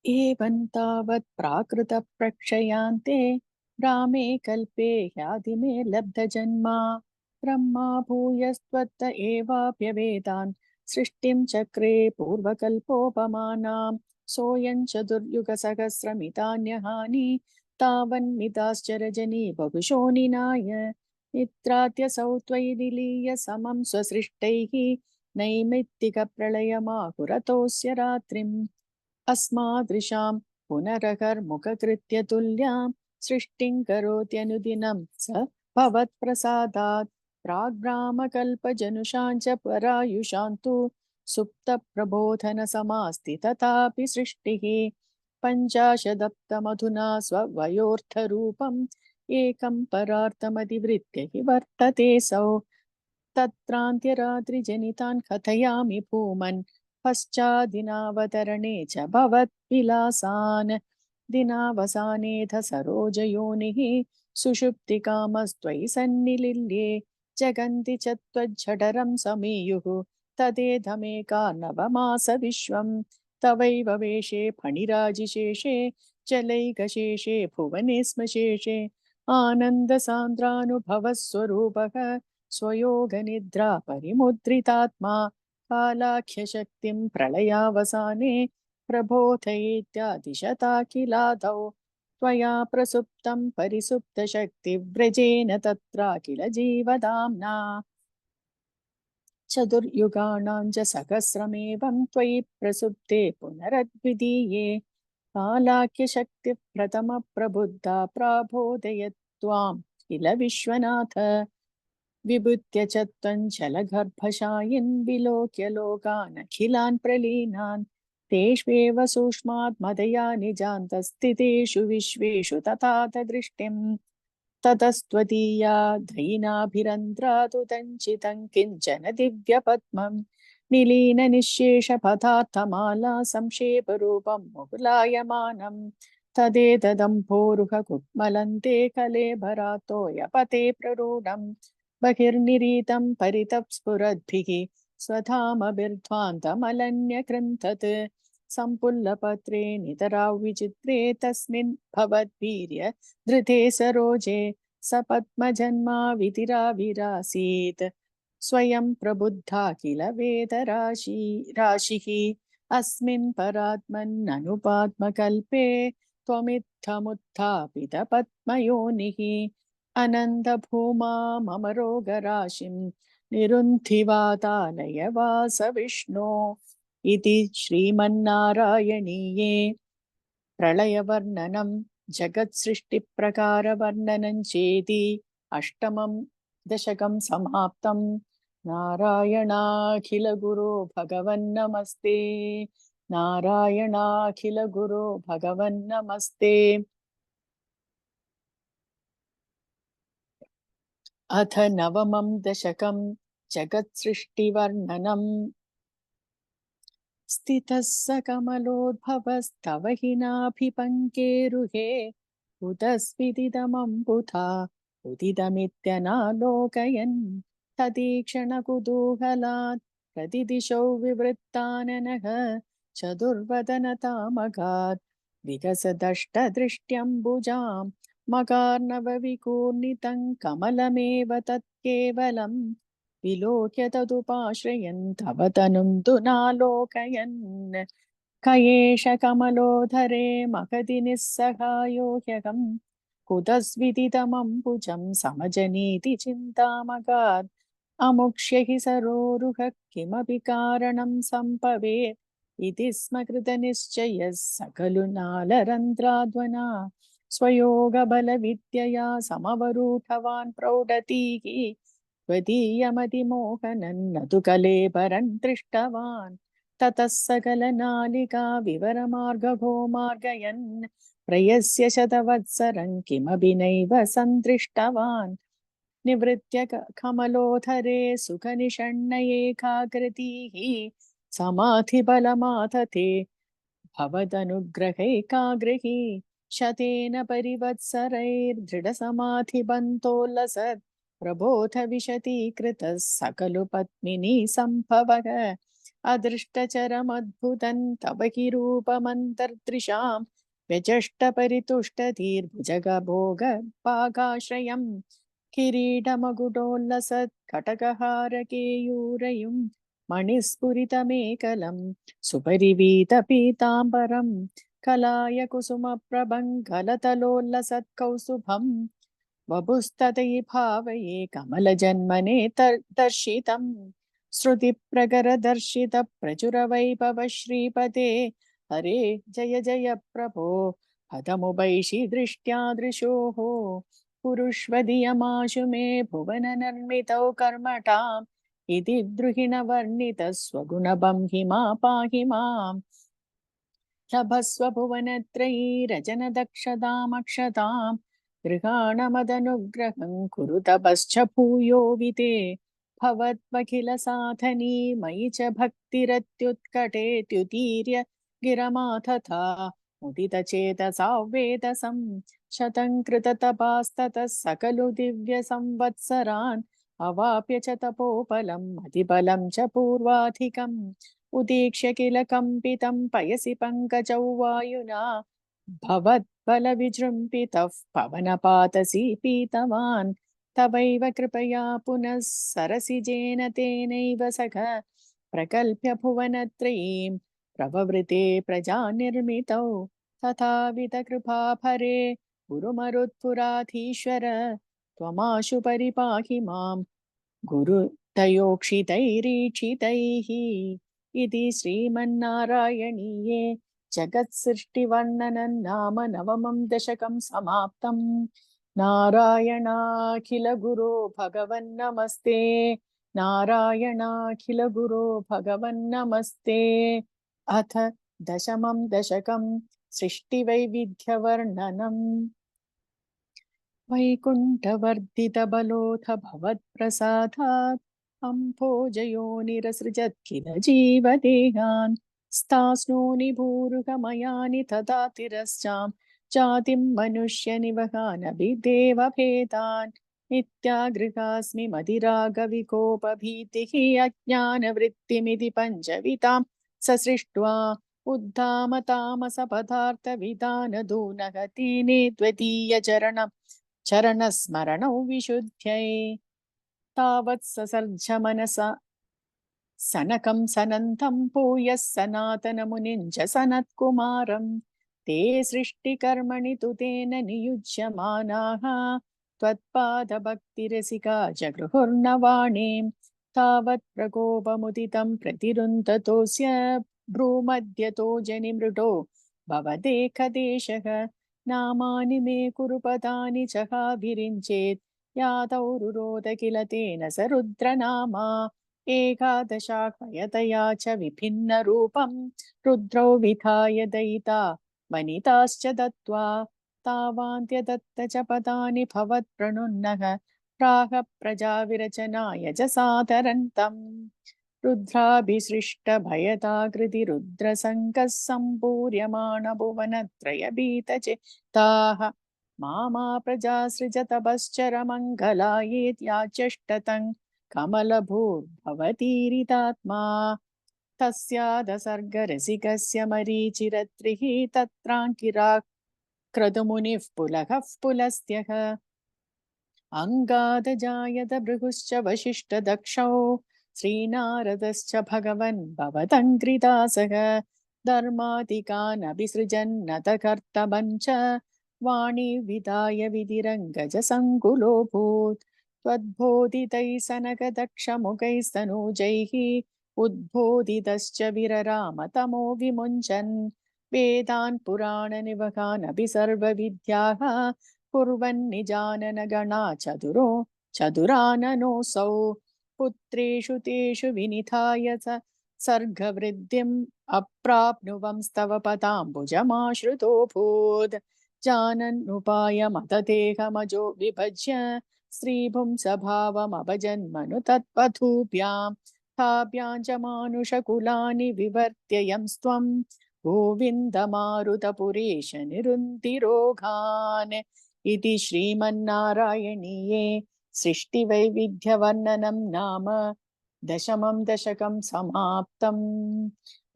एवं तावत् प्राकृतप्रक्षयान्ते रामे कल्पे ह्यादिमे लब्धजन्मा ब्रह्मा भूयस्त्वत्त एवाप्यवेदान् सृष्टिं चक्रे पूर्वकल्पोपमानां सोऽयं चतुर्युगसहस्रमितान्यहानि तावन्मिताश्चरजनी बहुशो निनाय निद्रात्यसौ त्वयि निलीय समं स्वसृष्टैः नैमित्तिकप्रलयमाहुरतोऽस्य रात्रिम् अस्मादृशां पुनरकर्मुखकृत्य तुल्यां सृष्टिं करोत्यनुदिनं स भवत्प्रसादात् प्राग्ब्राह्मकल्पजनुषां च परायुषां तु सुप्तप्रबोधनसमास्ति तथापि सृष्टिः पञ्चाशदप्तमधुना स्ववयोर्थरूपम् एकं परार्थमधिवृत्य हि वर्तते सौ तत्रान्त्यरात्रिजनितान् कथयामि भूमन् पश्चादिनावतरणे च भवद्विलासान् दिनावसानेऽथ सरोजयोनिः सुषुप्तिकामस्त्वयि सन्निलिल्ये जगन्ति च त्वज्झठरं समीयुः तदेधमेकार्णवमास विश्वं तवैव वेशे फणिराजिशेषे जलैकशेषे भुवने स्म शेषे आनन्दसान्द्रानुभवः स्वरूपः स्वयोगनिद्रा परिमुद्रितात्मा कालाख्यशक्तिं प्रलयावसाने प्रबोधयेत्यादिशताखिलादौ त्वया प्रसुप्तं परिसुप्तशक्तिव्रजेन तत्राखिल जीवदाम्ना चतुर्युगाणां च सहस्रमेवं त्वयि प्रसुप्ते पुनरद्वितीये कालाख्यशक्तिः प्रथमप्रबुद्धा प्राबोधयत्वां किल विश्वनाथ विभुत्य च त्वञ्चलगर्भशायिन् विलोक्य लोकानखिलान् प्रलीनान् तेष्वेव सूक्ष्मात् मदया निजान्तस्थितेषु विश्वेषु तथा दृष्टिं ततस्त्वदीया दयिनाभिरन्ध्रादुदञ्चितं किञ्चन दिव्यपद्मं निलीननिःशेषपदार्थमाला संक्षेपरूपं मुकुलायमानं तदेतदम्भोरुहकुट्मलन्ते कलेभरातोयपते प्ररूढम् बहिर्निरीतं परितः स्फुरद्भिः स्वधामभिर्ध्वान्तमलन्यकृन्तत् सम्पुल्लपत्रे नितराविचित्रे तस्मिन् भवद्वीर्य धृते सरोजे सपद्मजन्मा वितिराविरासीत् स्वयं प्रबुद्धा किल वेदराशिः अस्मिन् परात्मन्ननुपात्मकल्पे त्वमित्थमुत्थापितपद्मयोनिः अनन्तभूमा मम रोगराशिं निरुन्धिवातालय वास विष्णो इति श्रीमन्नारायणीये प्रलयवर्णनं जगत्सृष्टिप्रकारवर्णनं चेति अष्टमं दशकं समाप्तं। नारायणाखिलगुरो भगवन्नमस्ते। नारायणाखिलगुरो भगवन्नमस्ते। अथ नवमं दशकं जगत्सृष्टिवर्णनम् स्थितः स कमलोद्भवस्तव हि नाभिपङ्केरुहे उदस्विदिदमम्बुधा उदिदमित्यनालोकयन् तदीक्षणकुतूहलात् प्रतिदिशौ विवृत्ताननः चतुर्वदनतामगात् विकसदष्टदृष्ट्यम्बुजां मकार्णवविकूर्णितं कमलमेव तत्केवलम् विलोक्य तदुपाश्रयन् तव तनुं तु नालोकयन्। क एष कमलोधरे महति निस्सहायो ह्यहम् कुतस्विदितमम्बुजं समजनीति चिन्तामगात्। अमुक्ष्य हि सरोरुहः किमपि कारणं सम्भवेत् इति स्म कृतनिश्चयः स खलु नालरन्ध्राध्वना स्वयोगबलविद्यया समवरूढवान् प्रौढतीः त्वदीयमतिमोहनं न तु कलेबरं दृष्टवान्। ततः सकलनालिका विवरमार्गभो मार्गयन् प्रयस्य शतवत्सरं किमपि नैव सन्दृष्टवान्। निवृत्य कमलोधरे सुखनिषण्ण एकाकृतिः समाधिबलमातते भवदनुग्रहैकाग्रही शतेन परिवत्सरैर्दृढसमाधिबन्तोल्लसत् प्रबोधविशतीकृतः सकलु पद्मिनी सम्भवः। अदृष्टचरमद्भुतं तव हि रूपमन्तर्दृशां व्यजष्टपरितुष्टधीर्भुजगभोगपागाश्रयम् किरीटमकुटोल्लसत् कटकहारकेयूरयुं मणिस्फुरितमेकलं सुपरिवीतपीताम्बरं कलाय कुसुमप्रभङ्गलतलोल्लसत्कौस्तुभं वपुस्ततै भावये कमलजन्मने दर्शितं श्रुतिप्रगरदर्शितप्रचुरवैभव श्रीपते हरे जय जय प्रभो हतमुपैषि दृष्ट्या दृशोः पुरुष्वदियमाशु मे भुवननिर्मितौ कर्मटाम् इति द्रुहिणवर्णितः स्वगुणबंहिमा पाहि माम्। लभस्व भुवनत्रयीरजनदक्षतामक्षतां गृहाणमदनुग्रहं कुरु तपश्च भूयो विते भवत्वखिलसाधनी मयि च भक्तिरत्युत्कटेत्युदीर्य गिरमाथथा मुदितचेतसा वेदसं शतं कृततपास्ततः सकलु दिव्यसंवत्सरान् अवाप्य च तपोबलं मतिबलं च पूर्वाधिकम् उदीक्ष्य किल कम्पितं पयसि पङ्कजौ वायुना भवद्बलविजृम्भितः पवनपातसी पीतवान् तवैव कृपया पुनः सरसिजेन तेनैव सख प्रकल्प्य भुवनत्रयीं प्रववृते प्रजानिर्मितौ तथाविध कृपाभरे गुरुमरुत्पुराधीश्वर त्वमाशु परिपाहि मां गुरुतयोक्षितैरीक्षितैः इति श्रीमन्नारायणीये जगत्सृष्टिवर्णनं नाम नवमं दशकं समाप्तम्। नारायणाखिल गुरो भगवन्नमस्ते। नारायणाखिल गुरो भगवन्नमस्ते। अथ दशमं दशकं सृष्टिवैविध्यवर्णनम्। वैकुण्ठवर्धितबलोऽथ भवत्प्रसादात् अम्भोजयोनिरसृजत् किल जीवदेहान् स्तास्नूनि भूरुकमयानि तथा तिरश्चां जातिं मनुष्यनिवहानभिदेवभेदान् नित्यागृहास्मि मदिरागविकोपभीतिः अज्ञानवृत्तिमिति पञ्चवितां ससृष्ट्वा उद्धामतामसपदार्थविधानदूनगतीनि द्वितीयचरणम् चरणस्मरणौ विशुद्ध्यै तावत् ससर्ज मनसा सनकं सनन्तं भूयः सनातनमुनिं च सनत्कुमारं ते सृष्टिकर्मणि तु तेन नियुज्यमानाः त्वत्पादभक्तिरसिका जगृहुर्नवाणीं तावत् प्रकोपमुदितं प्रतिरुन्धतोऽस्य भ्रूमध्यतो जनिमृडो भवदेकदेशः नामानि मे कुरु पदानि च विरिञ्चेत् यादौ रुरोध किल तेन स रुद्रनामा एकादशाह्वयतया च विभिन्नरूपं रुद्रौ विधाय दयिता वनिताश्च दत्त्वा तावान्त्यदत्त च पदानि भवत्प्रणुन्नः प्राह प्रजाविरचनाय च सादरन्तम् रुद्राभिसृष्टभयदाकृति रुद्रसङ्गः सम्पूर्यमाण भुवनत्रयभीतचेताः मामा प्रजासृजतपश्चरमङ्गलायेत्याचष्टतं कमलभूर्भवतीरितात्मा तस्यादसर्गरसिकस्य मरीचिरत्रिः तत्राङ्किराक्रतुमुनिः पुलहः पुलस्त्यः अङ्गादजायत भृगुश्च वसिष्ठदक्षौ श्रीनारदश्च भगवन् भवदङ्घ्रिदासः धर्मादिकानभिसृजन्नत कर्तमञ्च वाणी विदाय विधिरङ्गजसङ्कुलोऽभूत् त्वद्बोधितैः सनकदक्षमुखैस्तनूजैः उद्बोधितश्च विररामतमो विमुञ्चन् वेदान् पुराणनिवहानपि सर्वविद्याः कुर्वन्निजाननगणा चतुराननोऽसौ पुत्रेषु तेषु विनिधाय सर्गवृद्धिम् अप्राप्नुवंस्तव पदाम्बुजमाश्रितोऽभूत् जानन्नुपायमतदेहमजो विभज्य स्त्रीपुंसभावमभजन्मनु तत्पथूभ्याम् ताभ्यां च मानुषकुलानि विवर्त्ययंस्त्वं गोविन्दमारुतपुरेश निरुन्तिरोगान् इति श्रीमन्नारायणीये सृष्टिवैविध्यवर्णनं नाम दशमं दशकं समाप्तम्।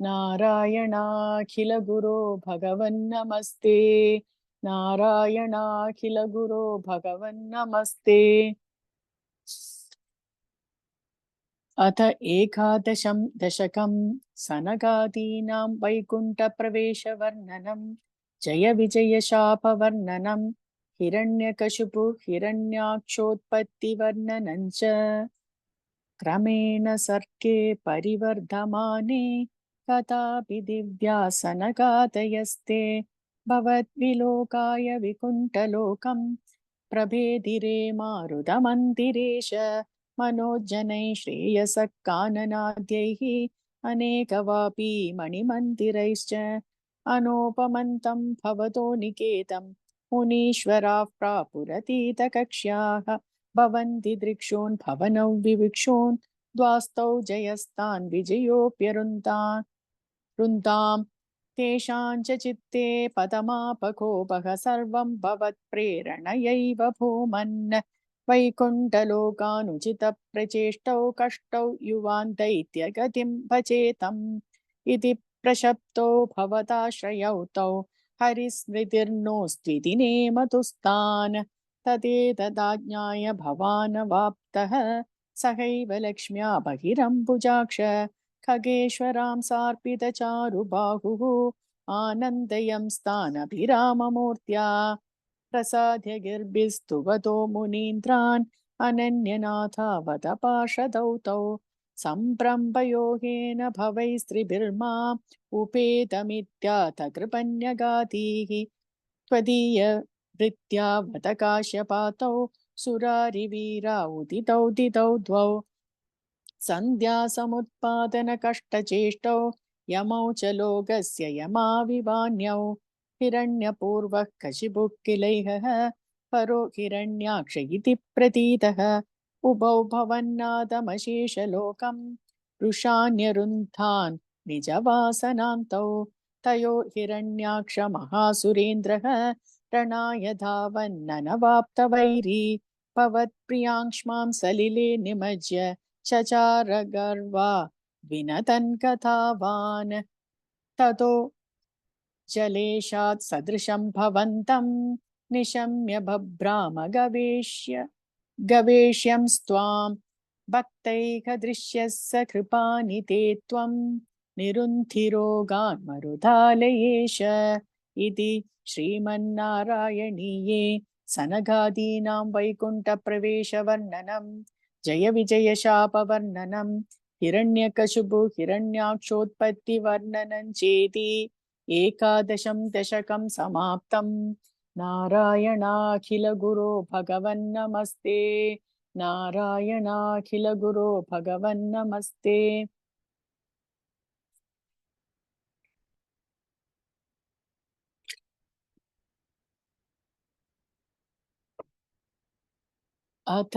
नारायणाखिलगुरो भगवन्नमस्ते। नारायणाखिलगुरो भगवन्नमस्ते। अथ एकादशं दशकं सनकादीनां वैकुण्ठप्रवेशवर्णनं जय विजयशापवर्णनं हिरण्यकशिपु हिरण्याक्षोत्पत्तिवर्णनं च क्रमेण सर्गे परिवर्धमाने कथापि दिव्या सनकादयस्ते भवद्विलोकाय विकुण्ठलोकं प्रभेदिरे मारुतमन्दिरेश मनोज्जनैः श्रेयसः काननाद्यैः अनेकवापी मणिमन्दिरैश्च अनोपमन्तं भवतो निकेतं मुनीश्वराः प्रापुरतीतकक्ष्याः भवन्ति दृक्षोन् भवनौ विविक्षोन् द्वास्तौ जयस्तान् विजयोऽप्यरुन्ताम् तेषां च चित्ते पदमापकोपः सर्वं भवत्प्रेरणयैव भूमन् वैकुण्ठलोकानुचितप्रचेष्टौ कष्टौ युवान् दैत्यगतिं भजेतम् इति प्रशप्तो भवताश्रयौ तौ हरिस्मृतिर्नोऽस्त्विति नेमतुस्तान् तदेतदाज्ञाय भवानवाप्तः सहैव लक्ष्म्या बहिरम्बुजाक्ष खगेश्वरां सार्पितचारुबाहुः आनन्दयं स्थानभिराममूर्त्या प्रसाद्य गिर्भिस्तुवतो मुनीन्द्रान् अनन्यनाथावत पार्षदौ तौ सम्भ्रम्भयोगेन भवैस्त्रिभिर्मा उपेतमित्याथ कृपन्यगातीः त्वदीय वृत्त्यावत काश्यपातौ सुरारिवीरा उदितौ दितौ द्वौ सन्ध्यासमुत्पादनकष्टचेष्टौ यमौ च लोकस्य यमाविवान्यौ हिरण्यपूर्वः कशिपुः किलैहः परो हिरण्याक्ष इति प्रतीतः उभौ भवन्नादमशेषलोकं वृषान्यरुन्धान् निजवासनान्तौ तयो हिरण्याक्ष महासुरेन्द्रः रणाय धावन्ननवाप्तवैरी भवत्प्रियाङ्क्ष्मां सलिले निमज्य चचार गर्वा विनतन् कथावान् ततो जलेशात् सदृशं भवन्तं निशम्य बभ्राम गवेष्यं स्वां भक्तैकदृश्यः स कृपानि ते त्वं निरुन्धिरोगान् मरुधालयेश इति श्रीमन्नारायणीये सनकादीनां वैकुण्ठप्रवेशवर्णनं जय विजयशापवर्णनं हिरण्यकशिपु हिरण्याक्षोत्पत्तिवर्णनं चेति एकादशं दशकं समाप्तम्। नारायणाखिलगुरो भगवन्नमस्ते। नारायणाखिलगुरो भगवन्नमस्ते। अथ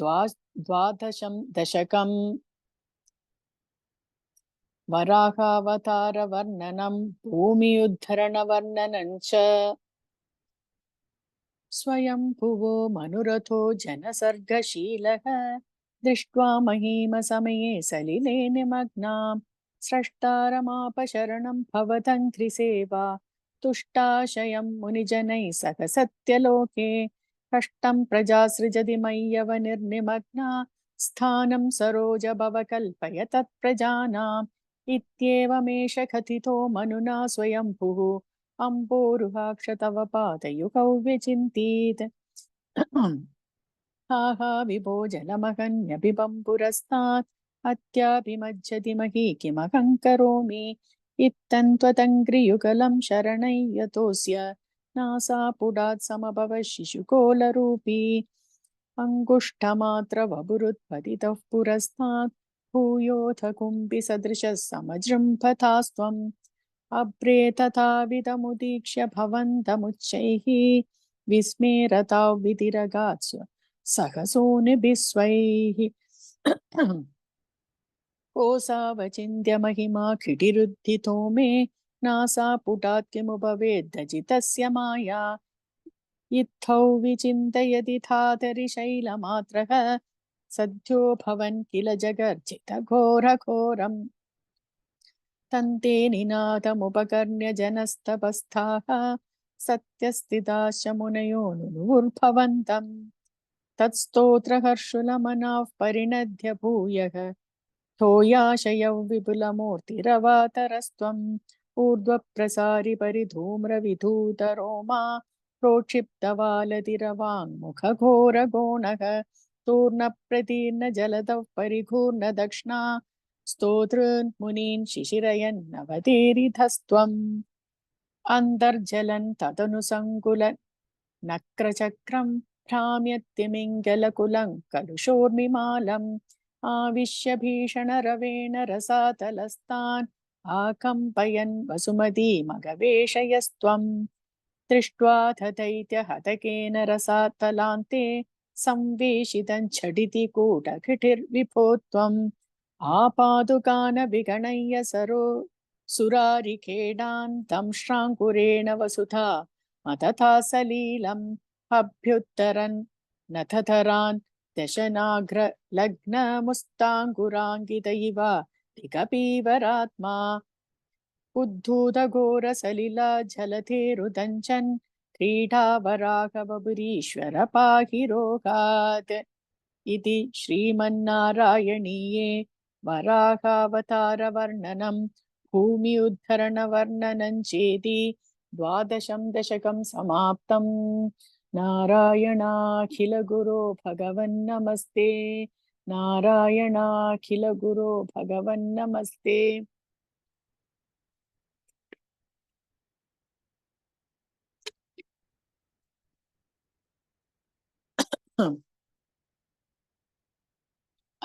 द्वादशं दशकं वराहावतारवर्णनं भूमियुद्धरणवर्णनं च स्वयंभुवो मनुरथो जनसर्गशीलः दृष्ट्वा महीमसमये सलिले निमग्नां स्रष्टारमापशरणं भवदङ्घ्रिसेवा तुष्टाशयं मुनिजनैः सह सत्यलोके कष्टं प्रजा सृजति मय्यव निर्निमग्ना स्थानं सरोज भव कल्पय तत्प्रजानाम् इत्येवमेष कथितो मनुना स्वयंभुः अम्बोरुहाक्ष तव पादयुगौ व्यचिन्तीत् हा हा विभो जलमहन्यपिबं पुरस्तात् अत्याभिमज्जति मही किमहं करोमि इत्थं त्वदङ्घ्रियुगलं शरणय्यतोऽस्य नासापुडात् समभव शिशुकोलरूपी अङ्गुष्ठमात्रवपुरुत्पतितः पुरस्तात् भूयोऽथ कुम्भिसदृशः समजृम्भतास्त्वम् अभ्रे तथाविधमुदीक्ष्य भवन्तमुच्चैः विस्मेरतां विधिरगात्स्व सहसोनिभिः स्वैः कोऽसावचिन्त्य महिमा खिटिरुद्धितो मे नासापुटात् किमुपवेद्धजितस्य माया इत्थौ विचिन्तयति धातरिशैलमात्रः सद्यो भवन् किल जगर्जितघोरघोरम् तन्ते निनादमुपकर्ण्य जनस्तपस्थाः सत्यस्थिताश्च मुनयो नुनुर्भवन्तम् तत्स्तोत्रहर्षुलमनाः परिणध्य भूयः तोयाशयौ विपुलमूर्तिरवातरस्त्वम् ऊर्ध्वप्रसारि परिधूम्रविधूतरोमा प्रोक्षिप्तवालतिरवाङ्मुखघोरगोणः तूर्णप्रतीर्णजलदः परिघूर्णदक्ष्णा स्तोतॄन् शिशिरयन्नवतीरिधस्त्वम् अन्तर्जलन् तदनुसङ्कुलनक्रचक्रं भ्राम्यत्यमिङ्गलकुलं कलुषोर्मिमालम् आविश्य भीषणरवेण रसातलस्तान् आकम्पयन् वसुमतीमगवेशयस्त्वम् दृष्ट्वा तथैत्यहतकेन रसातलान्ते संवेशितं झटिति कूटघटिर्विभो त्वम् आपादुकानविगणय्य सरो सुरारिखेडान् तं श्राङ्कुरेण वसुधा मतथा सलीलम् अभ्युत्तरन् नथतरान् दशनाघ्रलग्नमुस्ताङ्कुराङ्कित इव दिगपीवरात्मा उद्धूतघोरसलिला जलधेरुदञ्चन् क्रीडावराहवपुरीश्वर पाहि रोगात् इति श्रीमन्नारायणीये वराहावतारवर्णनं भूमि उद्धरणवर्णनं चेति 12 दशकं समाप्तम् नारायणाखिलगुरो भगवन्नमस्ते नारायणाखिलगुरो भगवन्नमस्ते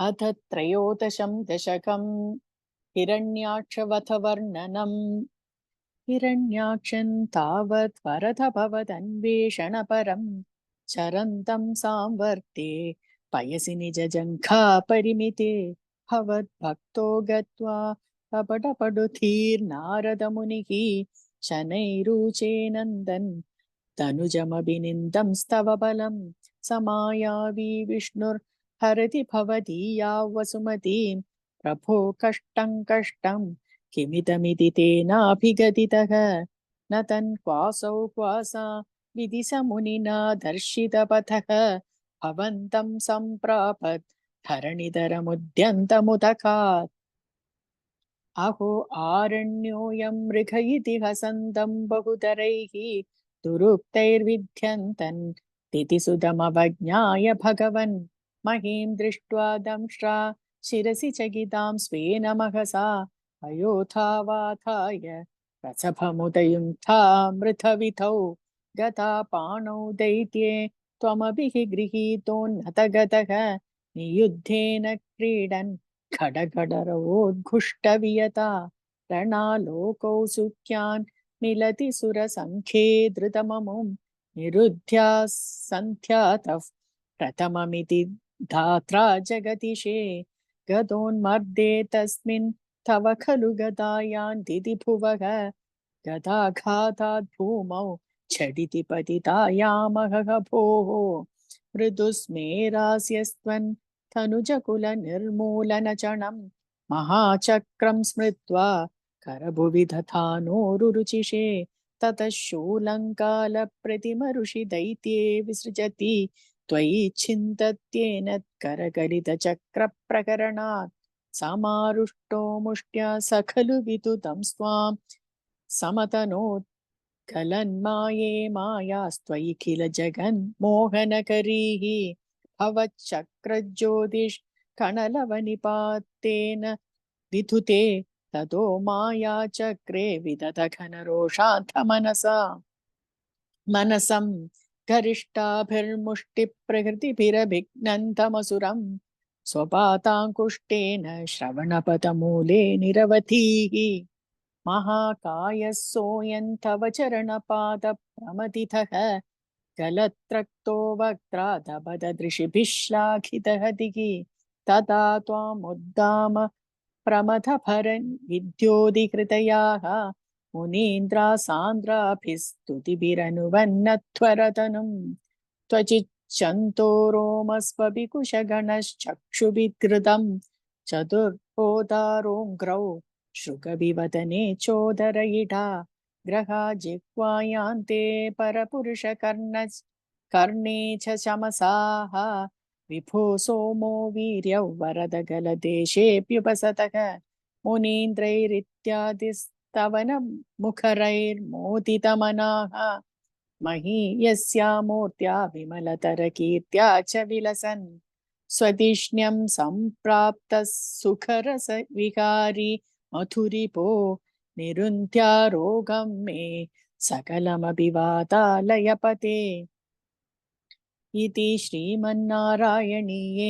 अथ 13 दशकं हिरण्याक्षवथवर्णनम् हिरण्याक्षन् तावत् वरदभवदन्वेषणपरं चरन्तं सांवर्ते पयसि निजजङ्घापरिमिते भवद्भक्तो गत्वा कपटपडुधीर्नारदमुनिः शनैरुचे नन्दन् तनुजमभिनिन्दं स्तव बलं समायावी विष्णुर्हरति भवदीया वसुमतीं प्रभो कष्टं कष्टं किमिदमिति तेनाभिगदितः न तन्क्वासौ क्वासा विधिसमुनिना दर्शितपथः भवन्तं सम्प्रापत् धरणिधरमुद्यन्तमुदकात् अहो आरण्योऽयं मृग इति हसन्तं बहुतरैः दुरुक्तैर्विध्यन्तन् तिथिसुतमवज्ञाय भगवन् महीं दृष्ट्वा दंष्ट्रा शिरसि चकितां स्वेन महसा अयोधावाथाय रसभमुदयुङ्क्ता मृथविथौ गता पाणौ दैत्ये त्वमपि हि गृहीतोन्नतगतः नियुद्धेन क्रीडन् खडखडरोद्घुष्टवियता रणालोकौ सुख्यान् मिलति सुरसङ्ख्ये धृतममुं निरुध्या सन्ध्यातः प्रथममिति धात्रा जगतिशे गतोन्मर्दे तस्मिन् तव खलु गतायान् दिदिभुवः गदाघातात् भूमौ झटिति पतितायामहह भोः मृदुस्मेरास्यस्त्वन् तनुजकुलनिर्मूलनचणं महाचक्रं स्मृत्वा करभुवि दधानोरुरुचिषे ततः शूलङ्कालप्रतिमऋषिदैत्ये विसृजति त्वयि छिन्तत्येन करकलितचक्रप्रकरणात् समारुष्टो मुष्ट्या स खलु वितुतं स्वां समतनोत् कलन्माये मायास्त्वयि किल जगन्मोहनकरीः भवच्चक्रज्योतिष्कणलवनिपातेन विधुते ततो मायाचक्रे विदधघनरोषान्धमनसा मनसं गरिष्ठाभिर्मुष्टिप्रकृतिभिरभिघ्नन्तमसुरं स्वपाताङ्कुष्टेन श्रवणपथमूले निरवधिः महाकायः सोऽयं तव चरणपादप्रमथितः गलत्रक्तो वक्त्रादपददृशिभिः श्लाघितः दिः तदा त्वामुद्दाम प्रमथभरन् विद्योदिहृतयाः मुनीन्द्रासान्द्राभिस्तुतिभिरनुवन्नत्वरतनुं त्वचिच्छन्तो रोमस्वभिकुशगणश्चक्षुभिद्घृतं चतुर्होदारोऽङ्घ्रौ शृगविवदने चोदरयिषा ग्रहा जिह्वायान्ते परपुरुषकर्णे च शमसाः विभो सोमो वीर्यौ वरदगलदेशेऽप्युपसतः मुनीन्द्रैरित्यादिस्तवनमुखरैर्मोदितमनाः महीयस्या मूर्त्या विमलतरकीर्त्या च विलसन् स्वधिष्ण्यं सम्प्राप्तः सुखरसविहारी मधुरिपो निरुन्ध्यारोगं मे सकलमभिवातालयपते इति श्रीमन्नारायणीये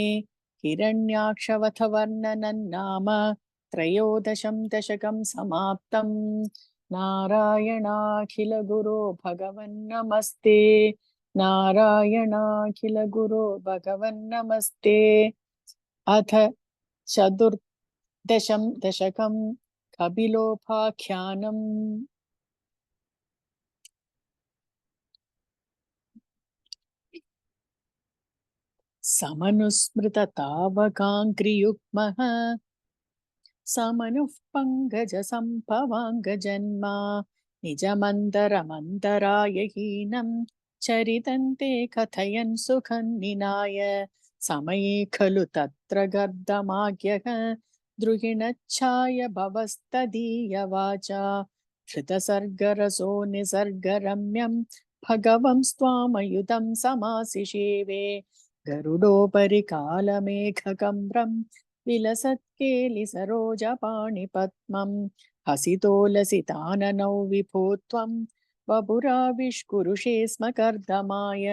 हिरण्याक्षवथवर्णनन्नाम त्रयोदशं दशकं समाप्तं। नारायणाखिलगुरो भगवन्नमस्ते। नारायणाखिलगुरो भगवन्नमस्ते। अथ चतुर्दशं दशकं कपिलोपाख्यानम्। समनुस्मृततावकाङ्घ्रियुग्मः समनुः पङ्कजसम्भवाङ्गजन्मा निजमन्तरमन्तरायहीनं चरितन्ते कथयन् सुखं निनाय समये खलु तत्र गर्दमाज्ञः द्रुहिणच्छाय भवस्तदीयवाचा धृतसर्गरसो निसर्गरम्यं भगवंस्त्वामयुतं समासिषेवे गरुडोपरि कालमेघकम्रं विलसत्केलिसरोजपाणिपद्मं हसितोलसिताननौ विभो त्वं वपुराविष्कुरुषे स्म कर्दमाय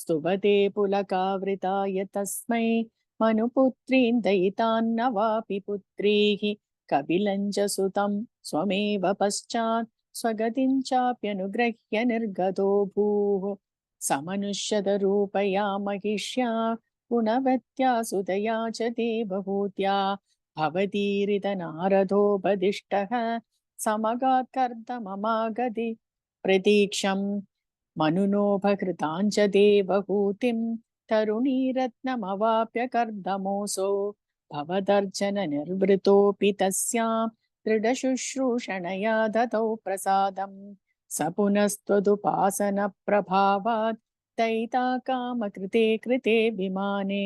स्तुवते पुलकावृताय तस्मै मनुपुत्रीं दयितान्न वापि पुत्रीः कपिलं च सुतं स्वमेव पश्चात् स्वगतिं चाप्यनुगृह्य निर्गतो भूः समनुष्यतरूपया महिष्या गुणवत्या सुतया च देवहूत्या भवतीरितनारदोपदिष्टः समगात्कर्दममागति प्रतीक्षं मनुनोपकृताञ्च देवहूतिं तरुणीरत्नमवाप्य कर्दमोऽसौ भवदर्चननिर्वृतोऽपि तस्यां दृढशुश्रूषणया ददौ प्रसादम् स पुनस्त्वदुपासनप्रभावात् दयिता कामकृते कृते विमाने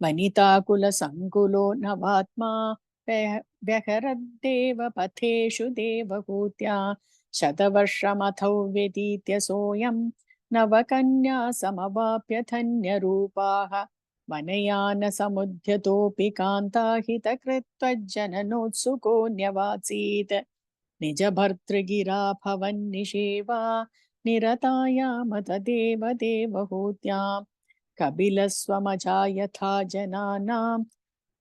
वनिताकुलसङ्कुलो नवात्मा व्यहरद्देव पथेषु देवहूत्या शतवर्षमथौ व्यतीत्य सोऽयं नवकन्या समवाप्य धन्यरूपाः वनयानसमुद्यतोऽपि कान्ताहितकृत्वज्जननोत्सुको न्यवासीत् निजभर्तृगिरा भवन्निषेवा निरतायाम तदेव देवहूत्यां कपिलस्वमजा यथा जनानां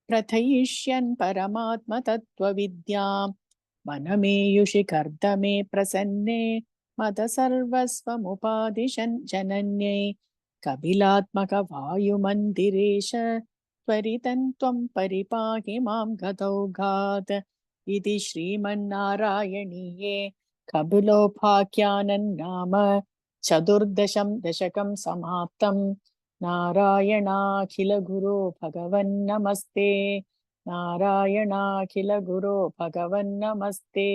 प्रथयिष्यन् परमात्मतत्त्वविद्यां वनमेयुषि कर्दमे प्रसन्ने मद सर्वस्वमुपादिशन् जनन्यै कपिलात्मकवायुमन्दिरेश त्वरितं त्वं परिपाहि मां गतौघात् इति श्रीमन्नारायणीये कपिलोपाख्यानं नाम चतुर्दशं दशकं समाप्तं। नारायणाखिलगुरो भगवन्नमस्ते। नारायणाखिलगुरो भगवन्नमस्ते।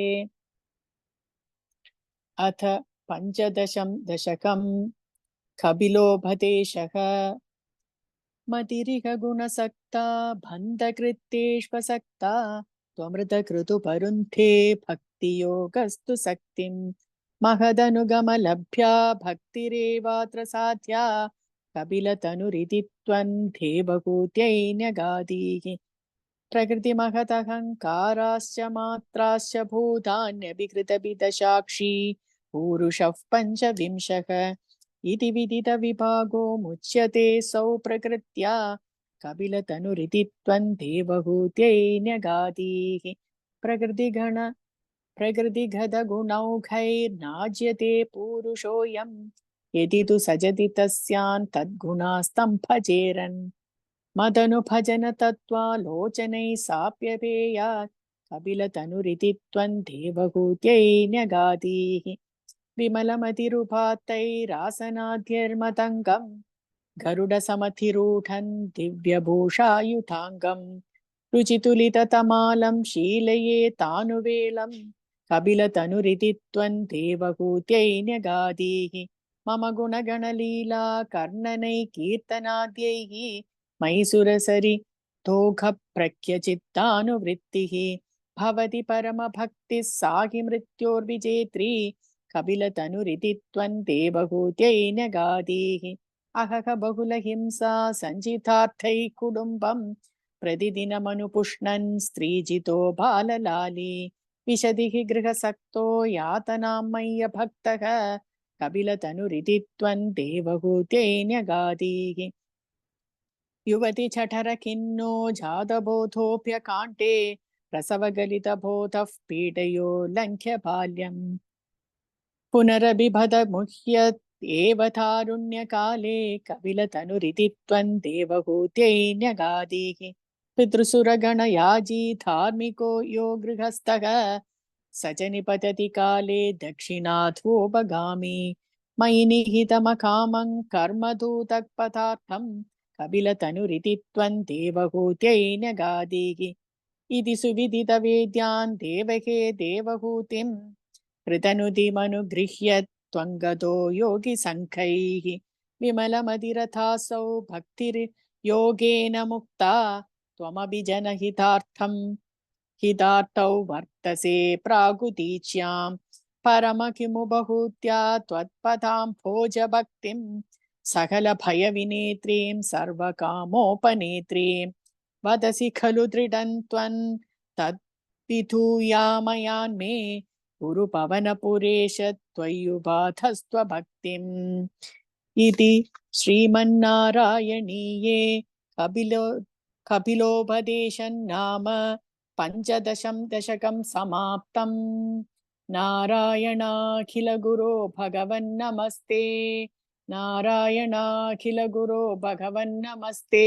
अथ पञ्चदशं दशकं कपिलोपदेशः। मतिरिह गुणसक्ता बन्धकृत्येष्वसक्ता त्वमृतकृतुपरुन्थे भक्तियोगस्तु सक्तिं महदनुगमलभ्या भक्तिरेवात्र साध्या कपिलतनुरिति त्वं देवहूत्यै न्यगादीः प्रकृतिमहदहङ्काराश्च मात्राश्च भूतान्यभिकृतविदसाक्षी पूरुषः पञ्चविंशः इति विदितविभागो मुच्यते सौ प्रकृत्या कपिलतनुरिति त्वं देवहूत्यै न्यगादीः प्रकृतिगतगुणौघैर्नाज्यते पूरुषोऽयं यदि तु सजति तस्यान् तद्गुणास्तं भजेरन् मदनुभजन तत्त्वालोचनैः साप्यपेयात् कपिलतनुरिति त्वं देवहूत्यै न्यगादीः विमलमतिरुपात्तैरासनाद्यैर्मतङ्गम् गरुडसमधिरूढं दिव्यभूषायुधाङ्गम् रुचितुलिततमालं शीलये तानुवेलं कपिलतनुरिति त्वं देवहूत्यै न्यगादीः मम गुणगणलीला कर्णनैः कीर्तनाद्यैः मैसुरसरि दोघप्रख्यचित्तानुवृत्तिः भवति परमभक्तिः साहि मृत्योर्विजेत्री कपिलतनुरिति त्वं देवहूत्यै न्यगादीः अहह बहुलहिंसा सञ्चितार्थैः कुटुम्बं प्रतिदिनमनुपुष्णन् स्त्रीजितो बाललाली विशदिः गृहसक्तो यातनां मय्यभक्तः कपिलतनुरिति त्वं देवहूत्यै न्यगादीः युवति छठरखिन्नो जातबोधोऽप्यकाण्टे प्रसवगलितबोधः पीडयो लङ्घ्य बाल्यम् पुनरभिभदमुह्यत् एव तारुण्यकाले कपिलतनुरिति त्वं देवहूत्यै न्यगादीः पितृसुरगणयाजी धार्मिको यो गृहस्थः स च निपतति काले दक्षिणाथोपगामी मयि निहितमकामं कर्मदूतपदार्थं कपिलतनुरिति त्वं देवहूत्यै न्यगादीः इति सुविदितवेद्यान् देवके देवहूतिं कृतनुतिमनुगृह्य त्वङ्गतो योगिसङ्घैः विमलमतिरथासौ भक्तिर्योगेन मुक्ता त्वमभिजनहितार्थं हितार्थौ वर्तसे प्रागुतीच्यां परमकिमु बहुत्या त्वत्पदां भोजभक्तिं सकलभयविनेत्रीं सर्वकामोपनेत्रीं वदसि खलु दृढं त्वं तद्विधूयामयान्मे कुरु पवनपुरेश त्वय्युबाधस्त्वभक्तिम् इति श्रीमन्नारायणीये कपिलोपदेशन्नाम पञ्चदशं दशकं समाप्तम्। नारायणाखिलगुरो भगवन्नमस्ते। नारायणाखिलगुरो भगवन्नमस्ते।